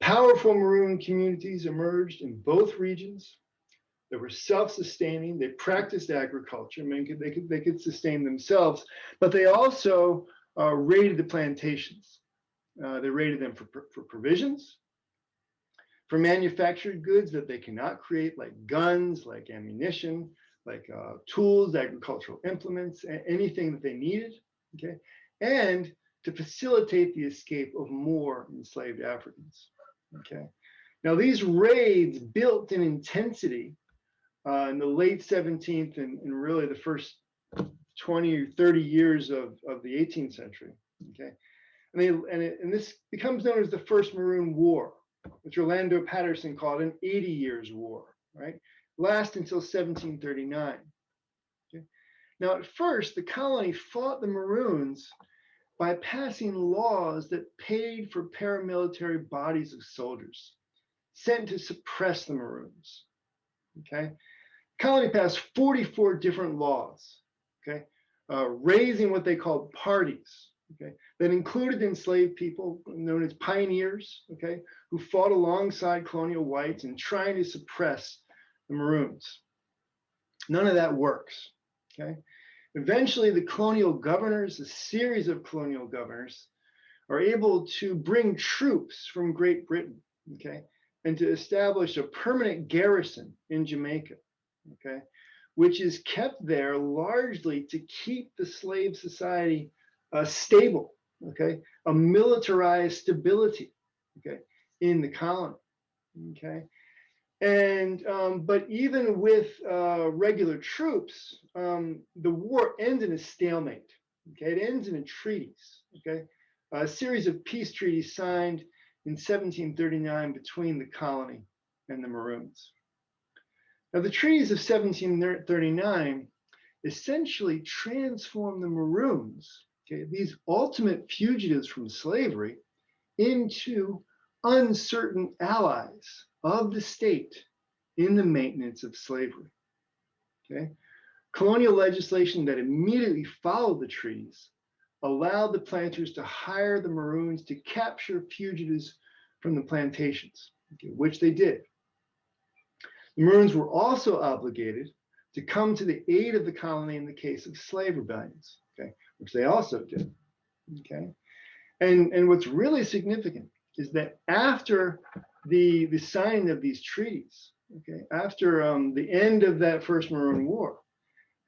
Speaker 6: Powerful Maroon communities emerged in both regions. They were self-sustaining. They practiced agriculture. I mean, they could sustain themselves, but they also raided the plantations. They raided them for provisions, for manufactured goods that they cannot create, like guns, like ammunition, like tools, agricultural implements, anything that they needed, okay, and to facilitate the escape of more enslaved Africans, okay. Now these raids built in intensity in the late 17th and really the first 20 or 30 years of the 18th century, okay. And this becomes known as the First Maroon War, which Orlando Patterson called an 80 years war, right? Last until 1739. Okay? Now, at first, the colony fought the Maroons by passing laws that paid for paramilitary bodies of soldiers sent to suppress the Maroons. Okay, the colony passed 44 different laws. Okay, raising what they called parties. Okay, that included enslaved people known as pioneers. Okay, who fought alongside colonial whites and trying to suppress the Maroons. None of that works, okay? Eventually, the colonial governors, a series of colonial governors, are able to bring troops from Great Britain, okay? And to establish a permanent garrison in Jamaica, okay? Which is kept there largely to keep the slave society stable, okay? A militarized stability, okay, in the colony, okay? And but even with regular troops, the war ends in a stalemate. Okay, it ends in a treaties. Okay, a series of peace treaties signed in 1739 between the colony and the Maroons. Now, the treaties of 1739 essentially transformed the Maroons, okay, these ultimate fugitives from slavery, into uncertain allies of the state in the maintenance of slavery. Okay, colonial legislation that immediately followed the treaties allowed the planters to hire the Maroons to capture fugitives from the plantations, okay, which they did. The Maroons were also obligated to come to the aid of the colony in the case of slave rebellions, okay, which they also did. Okay, and what's really significant is that after the signing of these treaties, okay, after the end of that First Maroon War,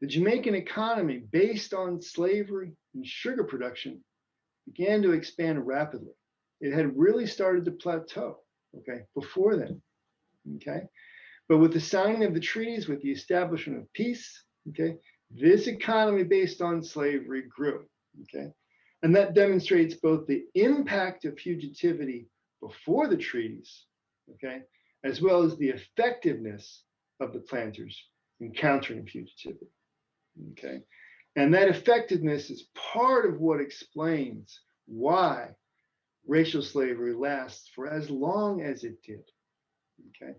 Speaker 6: the Jamaican economy, based on slavery and sugar production, began to expand rapidly. It had really started to plateau, okay, before then, okay? But with the signing of the treaties, with the establishment of peace, okay, this economy based on slavery grew, okay? And that demonstrates both the impact of fugitivity before the treaties, okay, as well as the effectiveness of the planters in countering fugitivity, okay? And that effectiveness is part of what explains why racial slavery lasts for as long as it did, okay?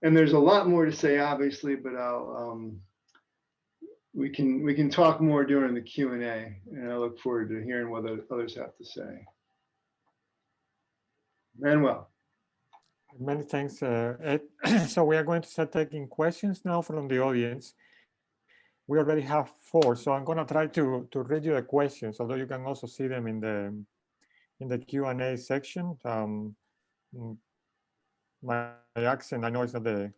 Speaker 6: And there's a lot more to say, obviously, but we can talk more during the Q&A, and I look forward to hearing what others have to say. Manuel.
Speaker 2: Many thanks, Ed. So we are going to start taking questions now from the audience. We already have 4, so I'm going to try to read you the questions, although you can also see them in the Q&A section. My accent, I know it's not the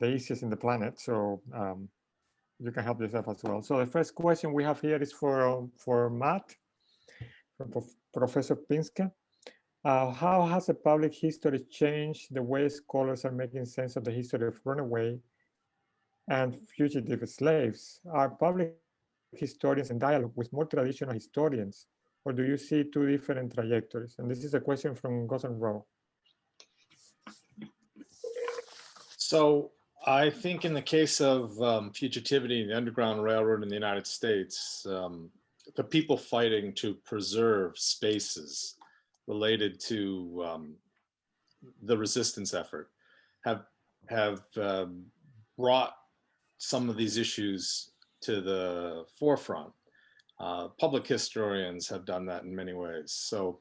Speaker 2: easiest in the planet, so you can help yourself as well. So the first question we have here is for Matt, from Professor Pinsker. How has the public history changed the way scholars are making sense of the history of runaway and fugitive slaves? Are public historians in dialogue with more traditional historians, or do you see 2 different trajectories? And this is a question from Gordon Rowe.
Speaker 3: So I think in the case of fugitivity and the Underground Railroad in the United States, the people fighting to preserve spaces related to the resistance effort have brought some of these issues to the forefront. Public historians have done that in many ways. So,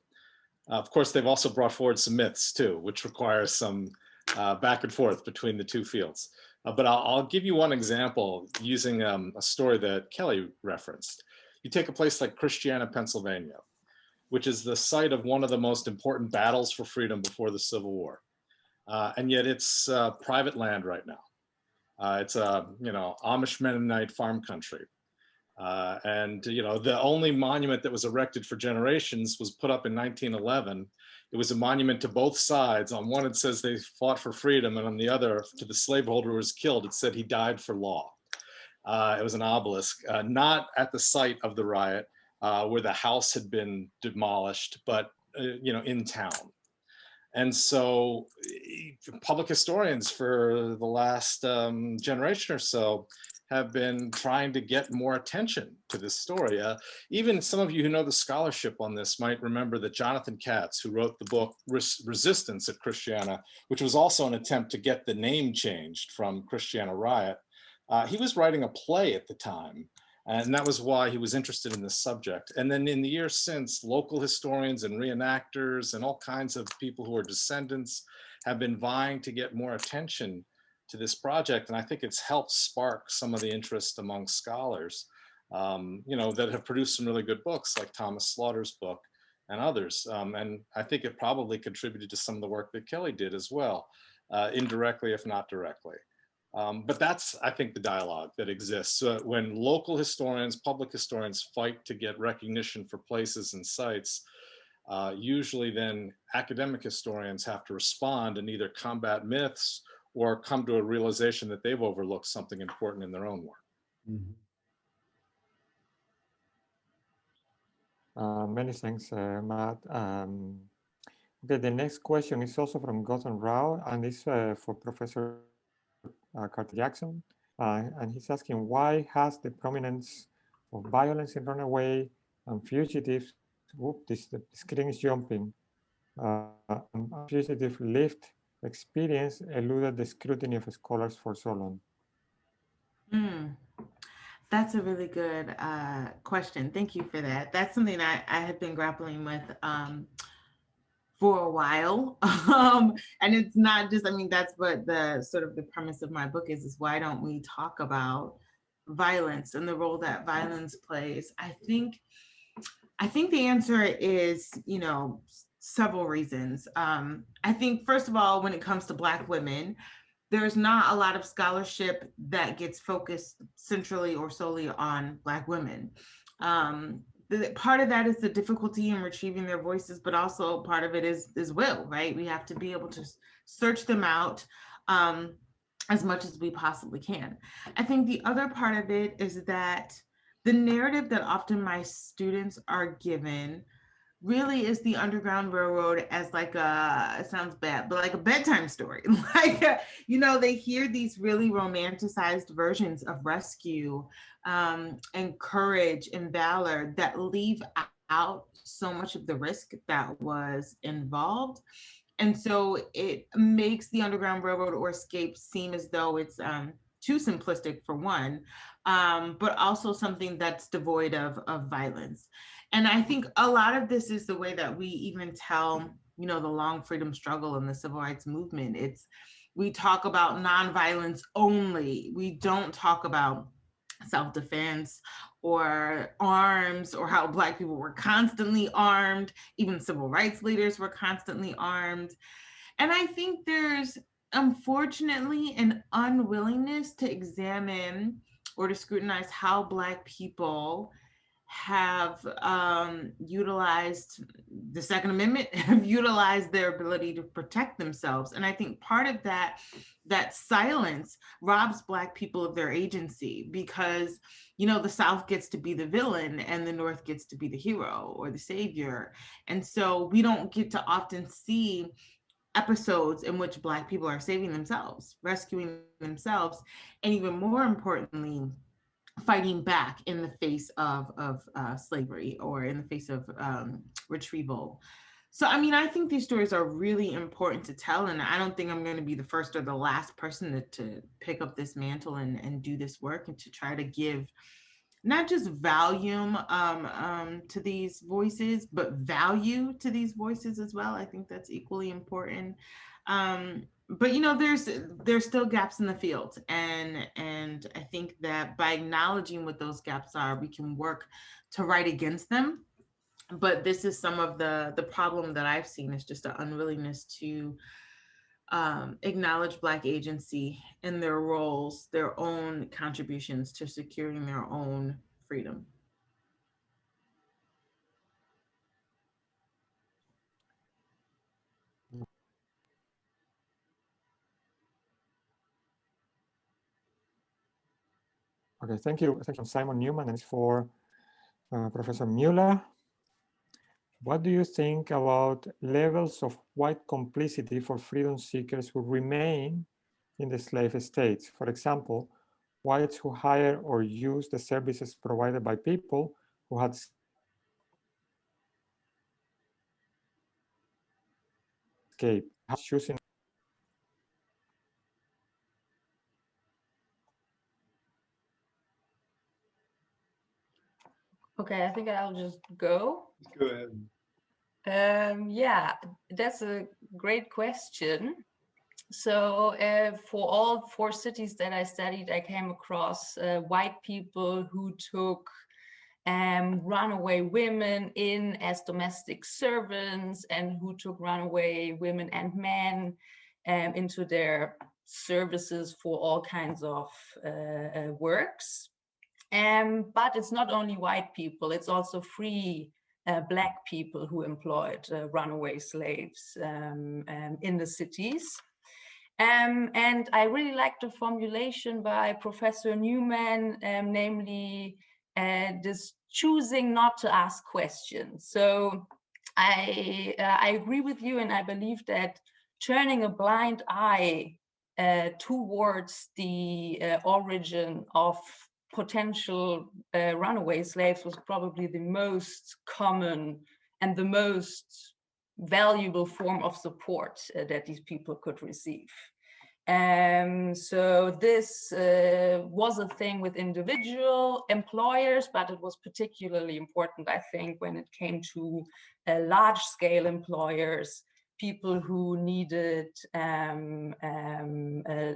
Speaker 3: of course, they've also brought forward some myths too, which requires some back and forth between the 2 fields. But I'll give you one example using a story that Kellie referenced. You take a place like Christiana, Pennsylvania, which is the site of one of the most important battles for freedom before the Civil War. And yet it's private land right now. It's a, Amish Mennonite farm country. And the only monument that was erected for generations was put up in 1911. It was a monument to both sides. On one, it says they fought for freedom, and on the other, to the slaveholder who was killed, it said he died for law. It was an obelisk, not at the site of the riot, where the house had been demolished, but in town. And so public historians for the last generation or so have been trying to get more attention to this story. Even some of you who know the scholarship on this might remember that Jonathan Katz, who wrote the book Resistance at Christiana, which was also an attempt to get the name changed from Christiana Riot, he was writing a play at the time. And that was why he was interested in this subject. And then in the years since, local historians and reenactors and all kinds of people who are descendants have been vying to get more attention to this project. And I think it's helped spark some of the interest among scholars, that have produced some really good books like Thomas Slaughter's book and others. And I think it probably contributed to some of the work that Kellie did as well, indirectly, if not directly. But that's, I think, the dialogue that exists. When local historians, public historians fight to get recognition for places and sites, usually then academic historians have to respond and either combat myths or come to a realization that they've overlooked something important in their own work.
Speaker 2: Many thanks, Matt. Okay, the next question is also from Gordon Rao, and it's for Professor Carter Jackson. And he's asking, why has the prominence of violence in Runaway and fugitives, the screen is jumping, fugitive lived experience eluded the scrutiny of scholars for so long?
Speaker 4: That's a really good question. Thank you for that. That's something I have been grappling with for a while. And it's not just, that's what the sort of the premise of my book is why don't we talk about violence and the role that violence plays? I think the answer is, several reasons. I think, first of all, when it comes to Black women, there's not a lot of scholarship that gets focused centrally or solely on Black women. Part of that is the difficulty in retrieving their voices, but also part of it is will, right? We have to be able to search them out as much as we possibly can. I think the other part of it is that the narrative that often my students are given really is the Underground Railroad as like it sounds bad, but like a bedtime story. They hear these really romanticized versions of rescue and courage and valor that leave out so much of the risk that was involved. And so it makes the Underground Railroad or escape seem as though it's too simplistic for one, but also something that's devoid of violence. And I think a lot of this is the way that we even tell you know, the long freedom struggle and the civil rights movement. We talk about nonviolence only. We don't talk about self-defense or arms, or how Black people were constantly armed. Even civil rights leaders were constantly armed. And I think there's, unfortunately, an unwillingness to examine or to scrutinize how Black people have utilized the Second Amendment, have utilized their ability to protect themselves. And I think part of that silence robs Black people of their agency, because, you know, the South gets to be the villain and the North gets to be the hero or the savior. And so we don't get to often see episodes in which Black people are saving themselves, rescuing themselves, and even more importantly, fighting back in the face of slavery, or in the face of retrieval. So, I mean, I think these stories are really important to tell, and I don't think I'm going to be the first or the last person to pick up this mantle and do this work, and to try to give not just volume to these voices, but value to these voices as well. I think that's equally important. But, you know, there's still gaps in the field, and I think that by acknowledging what those gaps are, we can work to write against them. But this is some of the problem that I've seen, is just an unwillingness to acknowledge Black agency and their roles, their own contributions to securing their own freedom.
Speaker 2: Okay, thank you, Simon Newman, and it's for Professor Müller. What do you think about levels of white complicity for freedom seekers who remain in the slave states? For example, whites who hire or use the services provided by people who had escaped, choosing.
Speaker 5: Okay, I think I'll just go.
Speaker 6: Go ahead.
Speaker 5: Yeah, that's a great question. So for all 4 cities that I studied, I came across white people who took runaway women in as domestic servants, and who took runaway women and men into their services for all kinds of works. But it's not only white people, it's also free Black people who employed runaway slaves in the cities. And I really like the formulation by Professor Newman, namely this choosing not to ask questions. So I agree with you, and I believe that turning a blind eye towards the origin of potential runaway slaves was probably the most common and the most valuable form of support that these people could receive. So this was a thing with individual employers, but it was particularly important, I think, when it came to large-scale employers, people who needed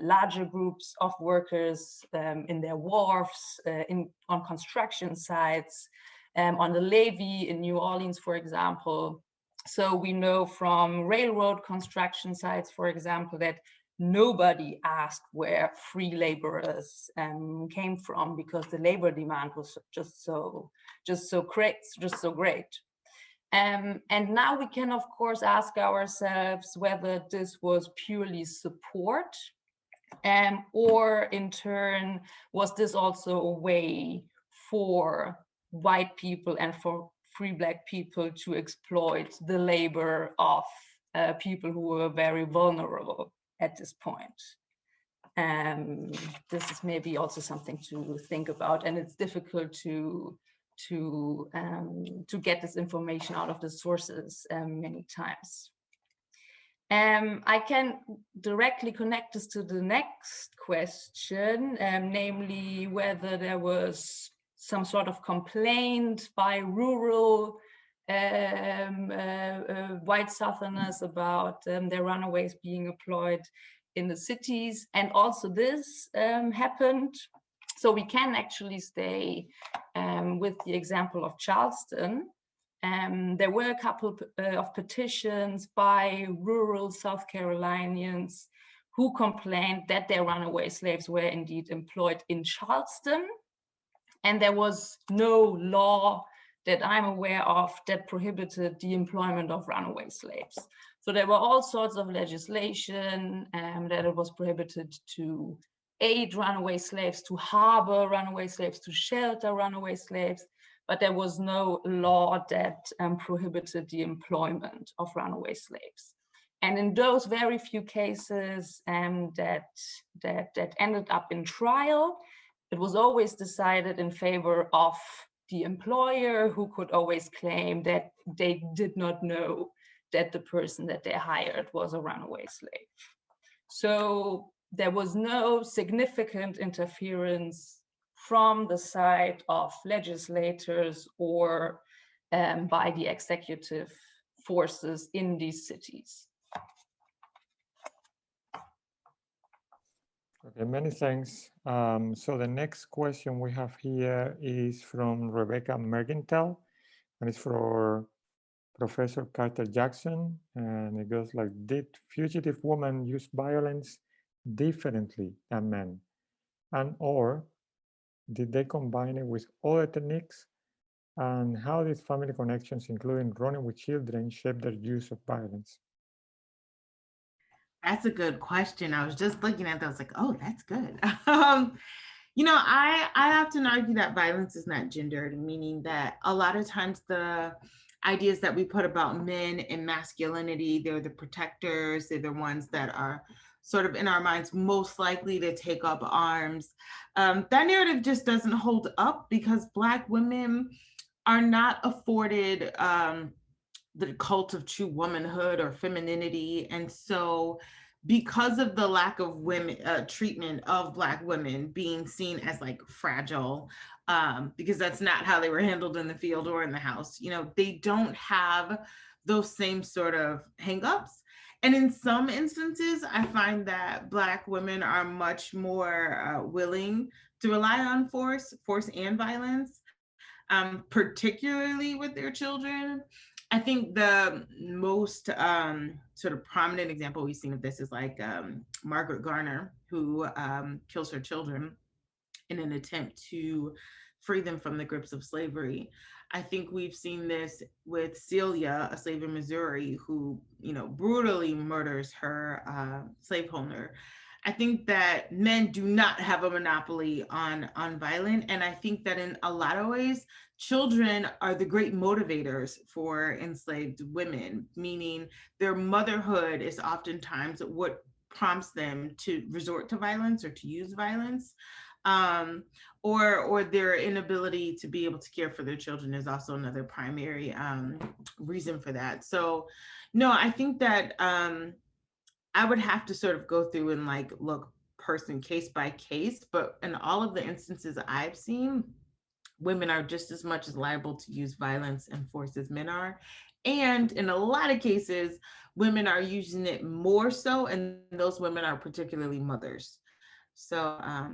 Speaker 5: larger groups of workers in their wharfs, on construction sites, on the levee in New Orleans, for example. So we know from railroad construction sites, for example, that nobody asked where free laborers came from, because the labor demand was just so great. And now we can, of course, ask ourselves whether this was purely support, or in turn, was this also a way for white people and for free Black people to exploit the labor of people who were very vulnerable at this point? This is maybe also something to think about, and it's difficult to get this information out of the sources many times. I can directly connect this to the next question, namely whether there was some sort of complaint by rural white Southerners about their runaways being employed in the cities. And also this happened. So we can actually stay with the example of Charleston. There were a couple of petitions by rural South Carolinians who complained that their runaway slaves were indeed employed in Charleston. And there was no law that I'm aware of that prohibited the employment of runaway slaves. So there were all sorts of legislation that it was prohibited to aid runaway slaves, to harbor runaway slaves, to shelter runaway slaves, but there was no law that prohibited the employment of runaway slaves. And in those very few cases that ended up in trial, it was always decided in favor of the employer, who could always claim that they did not know that the person that they hired was a runaway slave. So there was no significant interference from the side of legislators or by the executive forces in these cities.
Speaker 2: Okay, many thanks. So the next question we have here is from Rebecca Mergentile, and it's for Professor Carter Jackson. And it goes like, did fugitive women use violence differently than men? And or did they combine it with other techniques? And how did family connections, including running with children, shape their use of violence?
Speaker 4: That's a good question. I was just looking at that. I was like, oh, that's good. You know, I often argue that violence is not gendered, meaning that a lot of times the ideas that we put about men and masculinity, they're the protectors, they're the ones that are sort of in our minds most likely to take up arms. That narrative just doesn't hold up because Black women are not afforded the cult of true womanhood or femininity. And so because of the lack of women treatment of Black women being seen as like fragile, because that's not how they were handled in the field or in the house, you know, they don't have those same sort of hangups. And in some instances, I find that Black women are much more willing to rely on force and violence, particularly with their children. I think the most sort of prominent example we've seen of this is like Margaret Garner, who kills her children in an attempt to free them from the grips of slavery. I think we've seen this with Celia, a slave in Missouri, who, you know, brutally murders her slaveholder. I think that men do not have a monopoly on violence. And I think that in a lot of ways, children are the great motivators for enslaved women, meaning their motherhood is oftentimes what prompts them to resort to violence or to use violence. Or their inability to be able to care for their children is also another primary reason for that. So no, I think that I would have to sort of go through and like look person case by case, but in all of the instances I've seen, women are just as much as liable to use violence and force as men are. And in a lot of cases, women are using it more so, and those women are particularly mothers. So I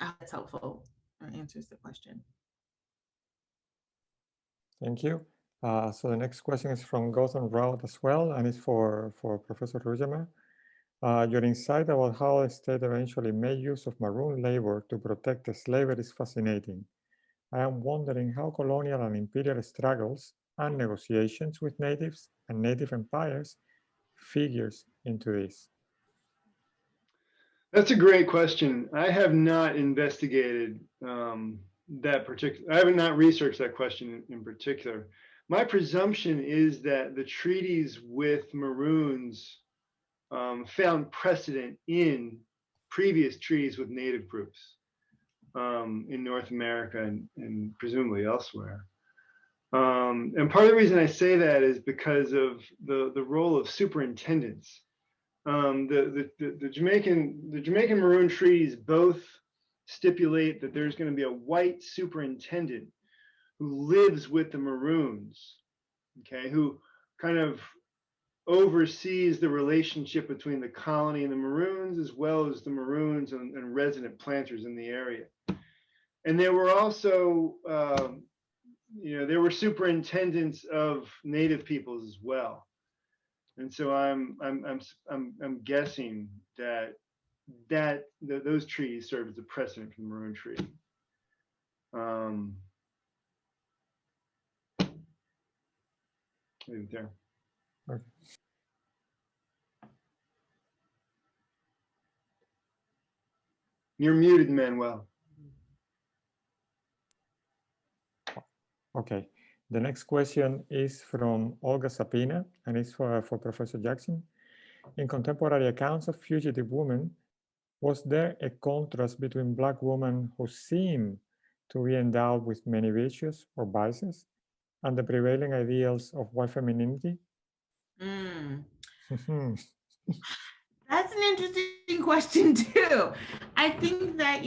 Speaker 4: hope that's helpful or answers the question.
Speaker 2: Thank you. So the next question is from Gautam Rao as well, and it's for Professor Rugemer. Your insight about how the state eventually made use of maroon labor to protect the slavery is fascinating. I am wondering how colonial and imperial struggles and negotiations with natives and native empires figures into this.
Speaker 6: That's a great question. I have not investigated that particular, I have not researched that question in particular. My presumption is that the treaties with Maroons found precedent in previous treaties with native groups in North America and presumably elsewhere. And part of the reason I say that is because of the role of superintendents. The Jamaican Maroon treaties both stipulate that there's going to be a white superintendent who lives with the Maroons okay, who kind of oversees the relationship between the colony and the Maroons, as well as the Maroons and resident planters in the area. And there were also, there were superintendents of native peoples as well. And so I'm guessing that those treaties serve as a precedent for the Maroon Treaty. Leave it there.
Speaker 2: Okay.
Speaker 6: You're muted, Manuel.
Speaker 2: Okay. The next question is from Olga Sapina, and it's for Professor Jackson. In contemporary accounts of fugitive women, was there a contrast between Black women who seem to be endowed with many virtues or vices and the prevailing ideals of white femininity?
Speaker 4: That's an interesting question too. I think that,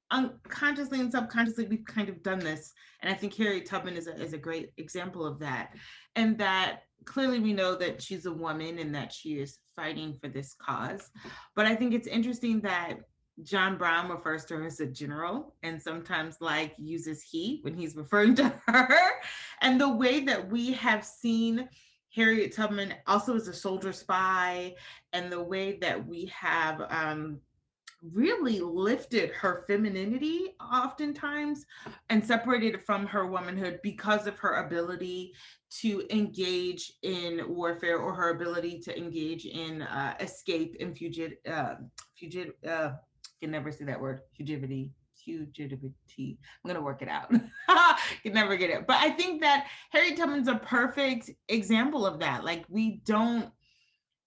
Speaker 4: unconsciously and subconsciously, we've kind of done this. And I think Harriet Tubman is a great example of that. And that clearly we know that she's a woman and that she is fighting for this cause. But I think it's interesting that John Brown refers to her as a general and sometimes uses he when he's referring to her. And the way that we have seen Harriet Tubman also as a soldier spy, and the way that we have really lifted her femininity oftentimes and separated it from her womanhood because of her ability to engage in warfare, or her ability to engage in escape and can never say that word, fugitivity. I'm gonna work it out. Can never get it. But I think that Harriet Tubman's a perfect example of that. We don't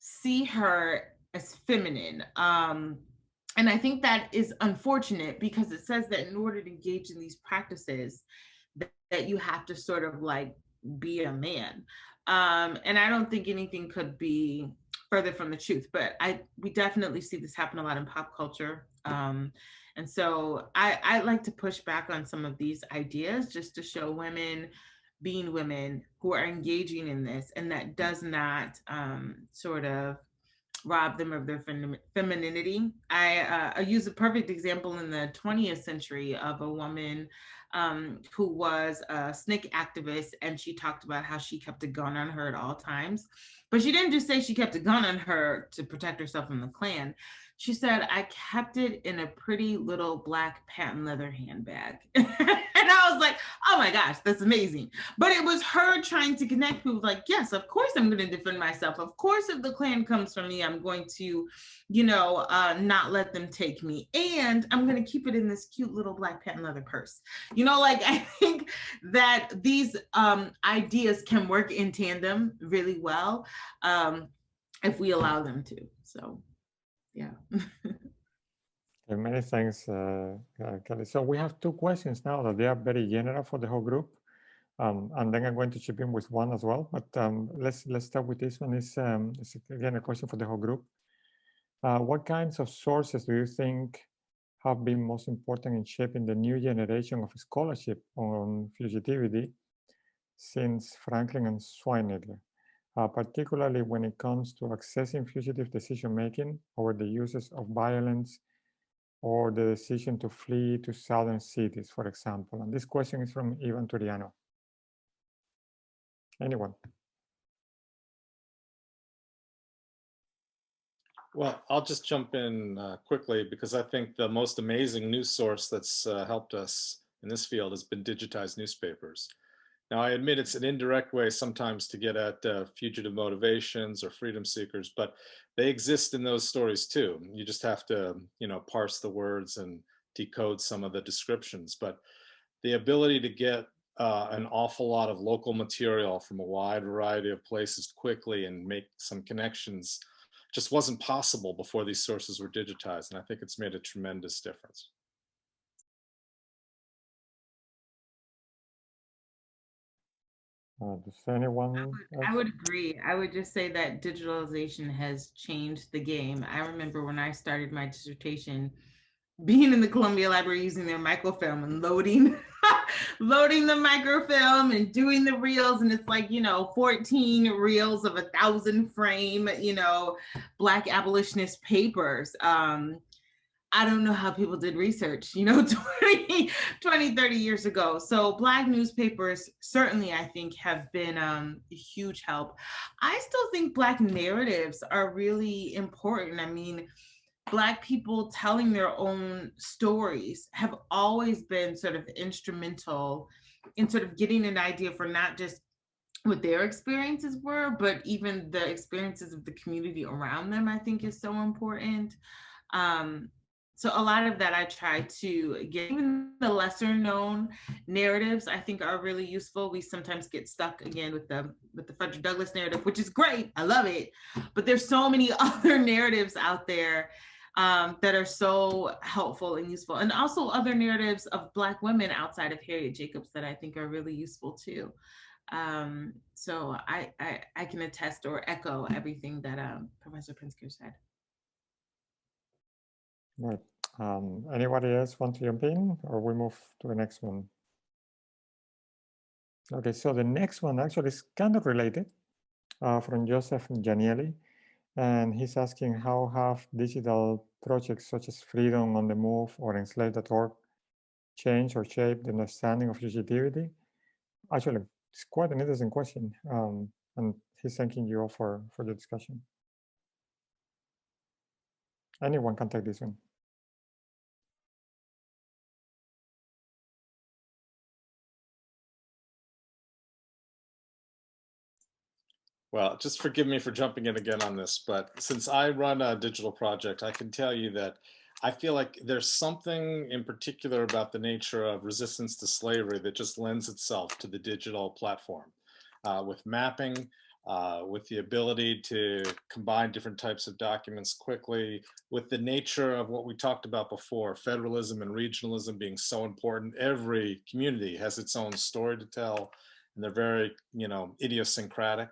Speaker 4: see her as feminine. And I think that is unfortunate, because it says that in order to engage in these practices, that you have to sort of be a man. And I don't think anything could be further from the truth, but we definitely see this happen a lot in pop culture. And so I like to push back on some of these ideas just to show women being women who are engaging in this, and that does not sort of rob them of their femininity. I use a perfect example in the 20th century of a woman who was a snake activist, and she talked about how she kept a gun on her at all times. But she didn't just say she kept a gun on her to protect herself from the Klan. She said, I kept it in a pretty little black patent leather handbag. And I was like, oh my gosh, that's amazing. But it was her trying to connect people, yes, of course I'm going to defend myself. Of course, if the Klan comes for me, I'm going to, not let them take me. And I'm going to keep it in this cute little black patent leather purse. I think that these ideas can work in tandem really well if we allow them to. So. Yeah.
Speaker 2: Okay, many thanks, Kellie. So we have two questions now that they are very general for the whole group. And then I'm going to chip in with one as well. But let's start with this one. It's again a question for the whole group. What kinds of sources do you think have been most important in shaping the new generation of scholarship on fugitivity since Franklin and Schweins? Particularly when it comes to accessing fugitive decision-making over the uses of violence or the decision to flee to southern cities, for example. And this question is from Ivan Turiano. Anyone?
Speaker 3: Well, I'll just jump in quickly, because I think the most amazing news source that's helped us in this field has been digitized newspapers. Now, I admit it's an indirect way sometimes to get at fugitive motivations or freedom seekers, but they exist in those stories too. You just have to, parse the words and decode some of the descriptions. But the ability to get an awful lot of local material from a wide variety of places quickly and make some connections just wasn't possible before these sources were digitized. And I think it's made a tremendous difference.
Speaker 2: Does anyone else?
Speaker 4: I would agree. I would just say that digitalization has changed the game. I remember when I started my dissertation, being in the Columbia Library using their microfilm and loading loading the microfilm and doing the reels, and it's like, 14 reels of 1,000 frame, Black abolitionist papers. I don't know how people did research, 20, 30 years ago. So Black newspapers certainly, I think, have been a huge help. I still think Black narratives are really important. I mean, Black people telling their own stories have always been sort of instrumental in sort of getting an idea for not just what their experiences were, but even the experiences of the community around them, I think is so important. So a lot of that I try to get. Even the lesser known narratives I think are really useful. We sometimes get stuck again with the Frederick Douglass narrative, which is great. I love it. But there's so many other narratives out there that are so helpful and useful. And also other narratives of Black women outside of Harriet Jacobs that I think are really useful too. So I can attest or echo everything that Professor Pinsker said.
Speaker 2: Right. Anybody else want to jump in, or we move to the next one? Okay, so the next one actually is kind of related, from Joseph Janielli, and he's asking how have digital projects such as Freedom on the Move or Enslaved.org changed or shaped the understanding of fugitivity? Actually, it's quite an interesting question, and he's thanking you all for the discussion. Anyone can take this one.
Speaker 3: Well, just forgive me for jumping in again on this, but since I run a digital project, I can tell you that I feel like there's something in particular about the nature of resistance to slavery that just lends itself to the digital platform, with mapping, with the ability to combine different types of documents quickly, with the nature of what we talked about before, federalism and regionalism being so important. Every community has its own story to tell, and they're very, idiosyncratic.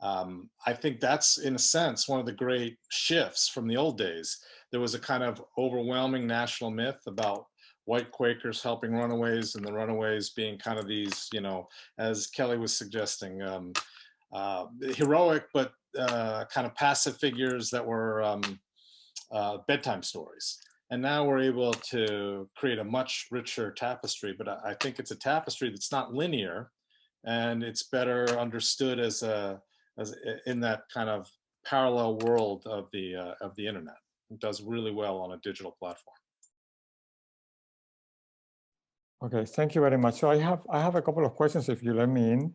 Speaker 3: I think that's, in a sense, one of the great shifts from the old days. There was a kind of overwhelming national myth about white Quakers helping runaways, and the runaways being kind of these, as Kellie was suggesting, heroic but kind of passive figures that were bedtime stories. And now we're able to create a much richer tapestry, but I think it's a tapestry that's not linear, and it's better understood as in that kind of parallel world of the internet. It does really well on a digital platform.
Speaker 2: Okay, thank you very much. So I have a couple of questions, if you let me in.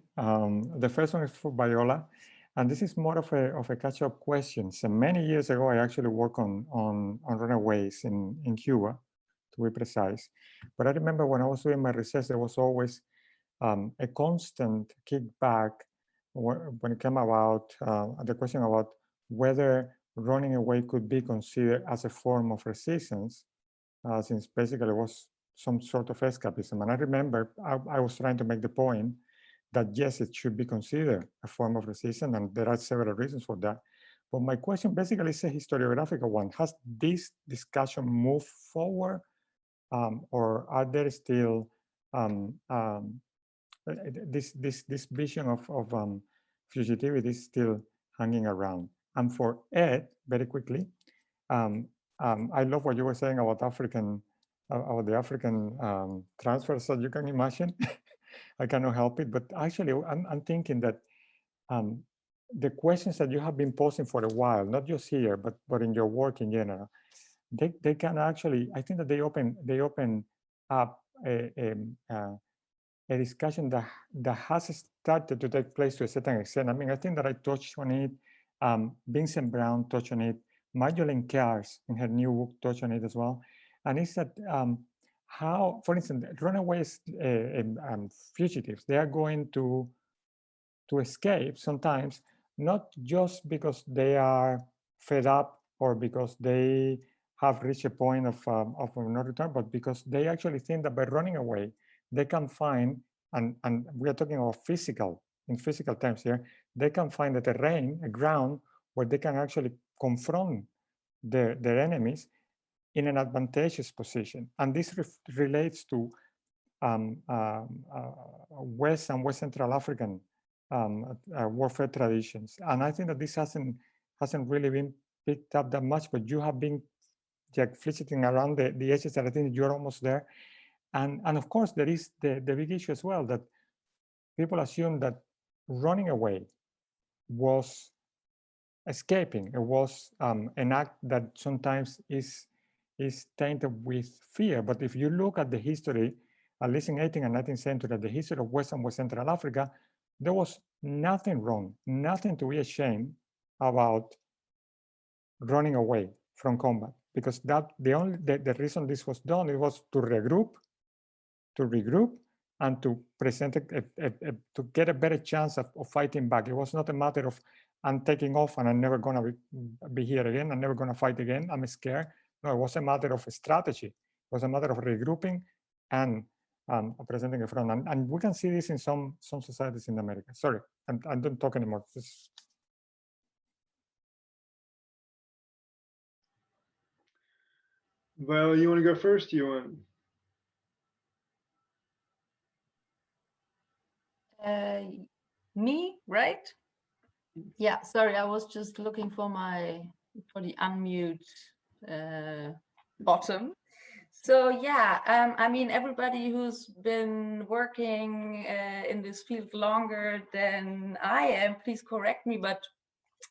Speaker 2: The first one is for Viola, and this is more of a catch-up question. So many years ago, I actually worked on runaways in Cuba, to be precise. But I remember when I was doing my research, there was always a constant kickback when it came about the question about whether running away could be considered as a form of resistance, since basically it was some sort of escapism. And I remember I was trying to make the point that yes, it should be considered a form of resistance, and there are several reasons for that. But my question basically is a historiographical one. Has this discussion moved forward, or are there still this vision of fugitivity is still hanging around? And for Ed, very quickly, I love what you were saying about the African transfers that you can imagine. I cannot help it, but actually I'm thinking that the questions that you have been posing for a while, not just here, but in your work in general, they can actually, I think that they open up a discussion that has started to take place to a certain extent. I mean, I think that I touched on it. Vincent Brown touched on it. Magdalene Kars in her new book touched on it as well. And it's that how, for instance, runaways fugitives, they are going to escape sometimes, not just because they are fed up or because they have reached a point of no return, but because they actually think that by running away, they can find, and we are talking about in physical terms here, they can find a terrain, a ground where they can actually confront their enemies in an advantageous position. And this relates to West and West Central African warfare traditions. And I think that this hasn't really been picked up that much, but you have been flitting around the edges, and I think you're almost there. And of course, there is the big issue as well, that people assume that running away was escaping. It was an act that sometimes is tainted with fear. But if you look at the history, at least in 18th and 19th century, the history of West and West Central Africa, there was nothing wrong, nothing to be ashamed about running away from combat, because the reason this was done, it was to regroup, and to present to get a better chance of fighting back. It was not a matter of I'm taking off and I'm never gonna be here again, I'm never gonna fight again, I'm scared. No, it was a matter of strategy. It was a matter of regrouping and presenting a front. And we can see this in some societies in America. Sorry, I don't talk anymore.
Speaker 6: Well, you want to go first? You want?
Speaker 5: Me, right? Yeah, sorry, I was just looking for the unmute bottom. So yeah, I mean, everybody who's been working in this field longer than I am, please correct me, but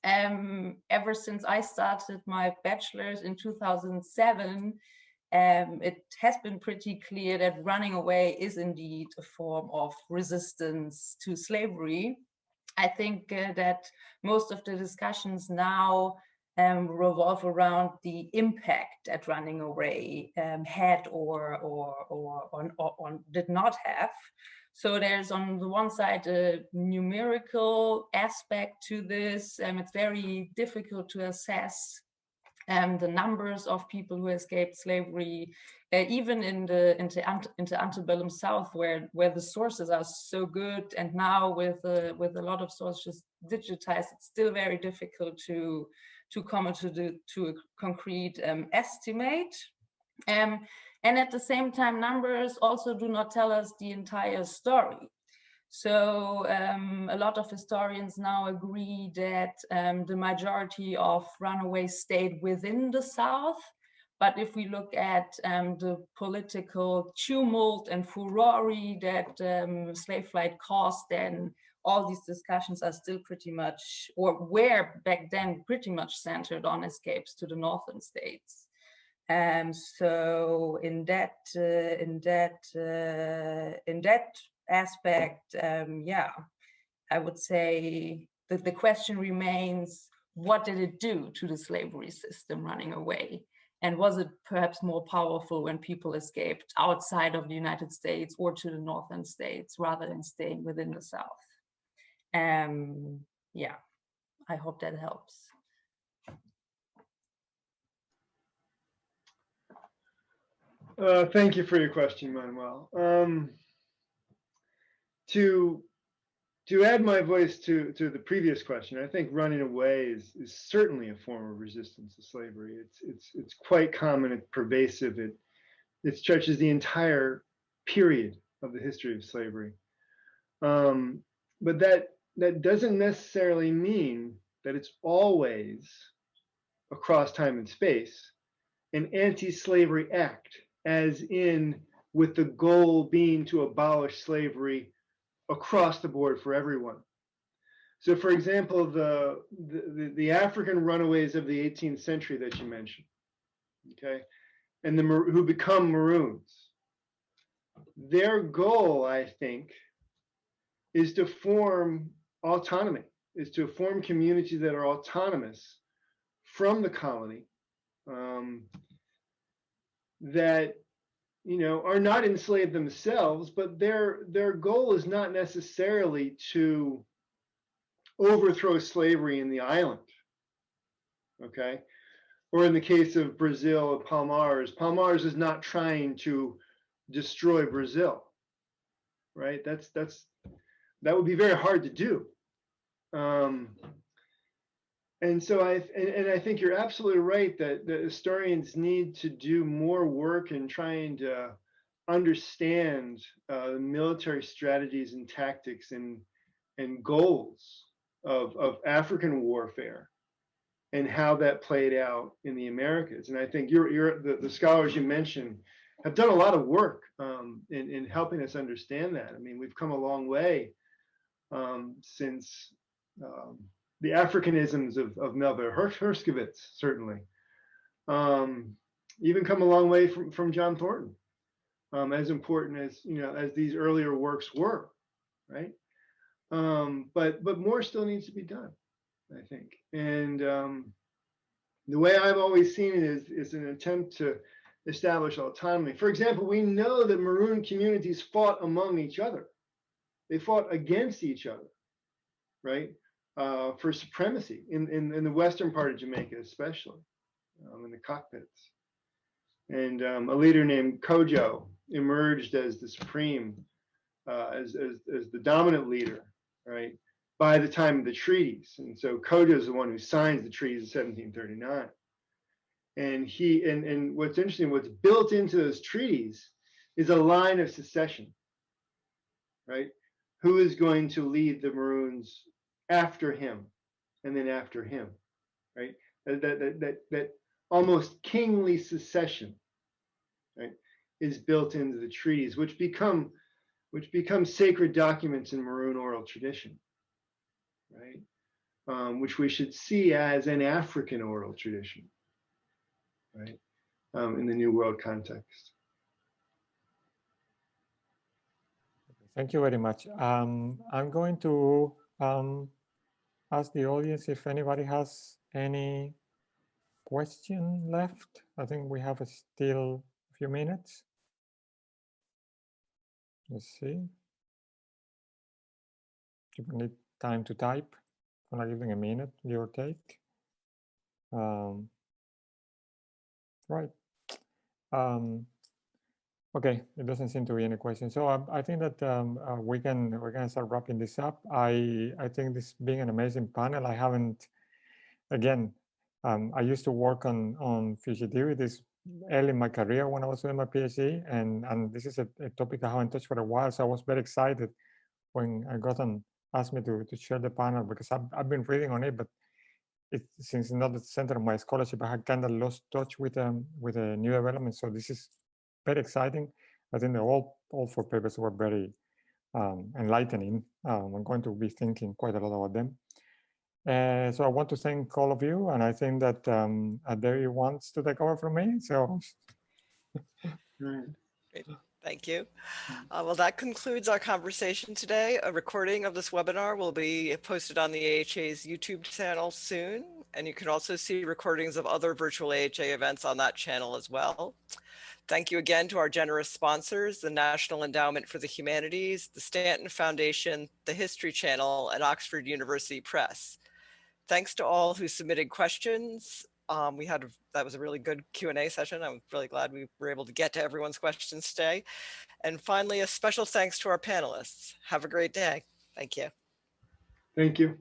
Speaker 5: ever since I started my bachelor's in 2007, it has been pretty clear that running away is indeed a form of resistance to slavery. I think that most of the discussions now revolve around the impact that running away had or did not have. So there's on the one side a numerical aspect to this. It's very difficult to assess the numbers of people who escaped slavery, even in the antebellum South, where the sources are so good, and now with a lot of sources digitized, it's still very difficult to come to a concrete estimate. And at the same time, numbers also do not tell us the entire story. So a lot of historians now agree that the majority of runaways stayed within the South. But if we look at the political tumult and furore that slave flight caused, then all these discussions are still pretty much, or were back then pretty much centered on escapes to the northern states. So in that aspect, yeah, I would say that the question remains, what did it do to the slavery system running away? And was it perhaps more powerful when people escaped outside of the United States or to the northern states rather than staying within the South? Yeah, I hope that helps.
Speaker 6: Thank you for your question, Manuel. To add my voice to the previous question, I think running away is certainly a form of resistance to slavery. It's quite common, it's pervasive, it stretches the entire period of the history of slavery. But that doesn't necessarily mean that it's always, across time and space, an anti-slavery act, as in with the goal being to abolish slavery across the board for everyone. So for example, the African runaways of the 18th century that you mentioned, okay, and who become Maroons, their goal, I think, is to form autonomy, is to form communities that are autonomous from the colony, that, you know, are not enslaved themselves, but their goal is not necessarily to overthrow slavery in the island, okay? Or in the case of Brazil, Palmares is not trying to destroy Brazil, right? That would be very hard to do. And so I think you're absolutely right that the historians need to do more work in trying to understand military strategies and tactics and goals of African warfare and how that played out in the Americas. And I think the scholars you mentioned have done a lot of work in helping us understand that. I mean, we've come a long way since the Africanisms of Melville Herskovits, certainly. Even come a long way from John Thornton, as important as, you know, as these earlier works were, right? But more still needs to be done, I think. And the way I've always seen it is an attempt to establish autonomy. For example, we know that Maroon communities fought among each other. They fought against each other, right? For supremacy in the western part of Jamaica, especially in the cockpits. And a leader named Kojo emerged as the supreme, as the dominant leader, right, by the time of the treaties. And so Kojo is the one who signs the treaties of 1739. And what's interesting, what's built into those treaties is a line of succession, right? Who is going to lead the Maroons after him, and then after him, right? That almost kingly succession, right, is built into the treaties, which become sacred documents in Maroon oral tradition, right? Which we should see as an African oral tradition, right? In the New World context.
Speaker 2: Thank you very much. I'm going to ask the audience if anybody has any question left. I think we have still a few minutes. Let's see. You need time to type. I'm not giving a minute, give or take. Right. Okay, it doesn't seem to be any question. So I think that we're gonna start wrapping this up. I think this being an amazing panel. I haven't, again, I used to work on fugitivity early in my career when I was doing my PhD, and this is a topic I haven't touched for a while. So I was very excited when I got asked me to share the panel, because I've been reading on it, but since it's not the center of my scholarship, I had kind of lost touch with the new developments. So this is very exciting. I think all 4 papers were very enlightening. I'm going to be thinking quite a lot about them. So I want to thank all of you, and I think that Aderi wants to take over from me. So,
Speaker 1: Great. Thank you. Well, that concludes our conversation today. A recording of this webinar will be posted on the AHA's YouTube channel soon, and you can also see recordings of other virtual AHA events on that channel as well. Thank you again to our generous sponsors, the National Endowment for the Humanities, the Stanton Foundation, the History Channel, and Oxford University Press. Thanks to all who submitted questions. That was a really good Q&A session. I'm really glad we were able to get to everyone's questions today. And finally, a special thanks to our panelists. Have a great day. Thank you.
Speaker 6: Thank you.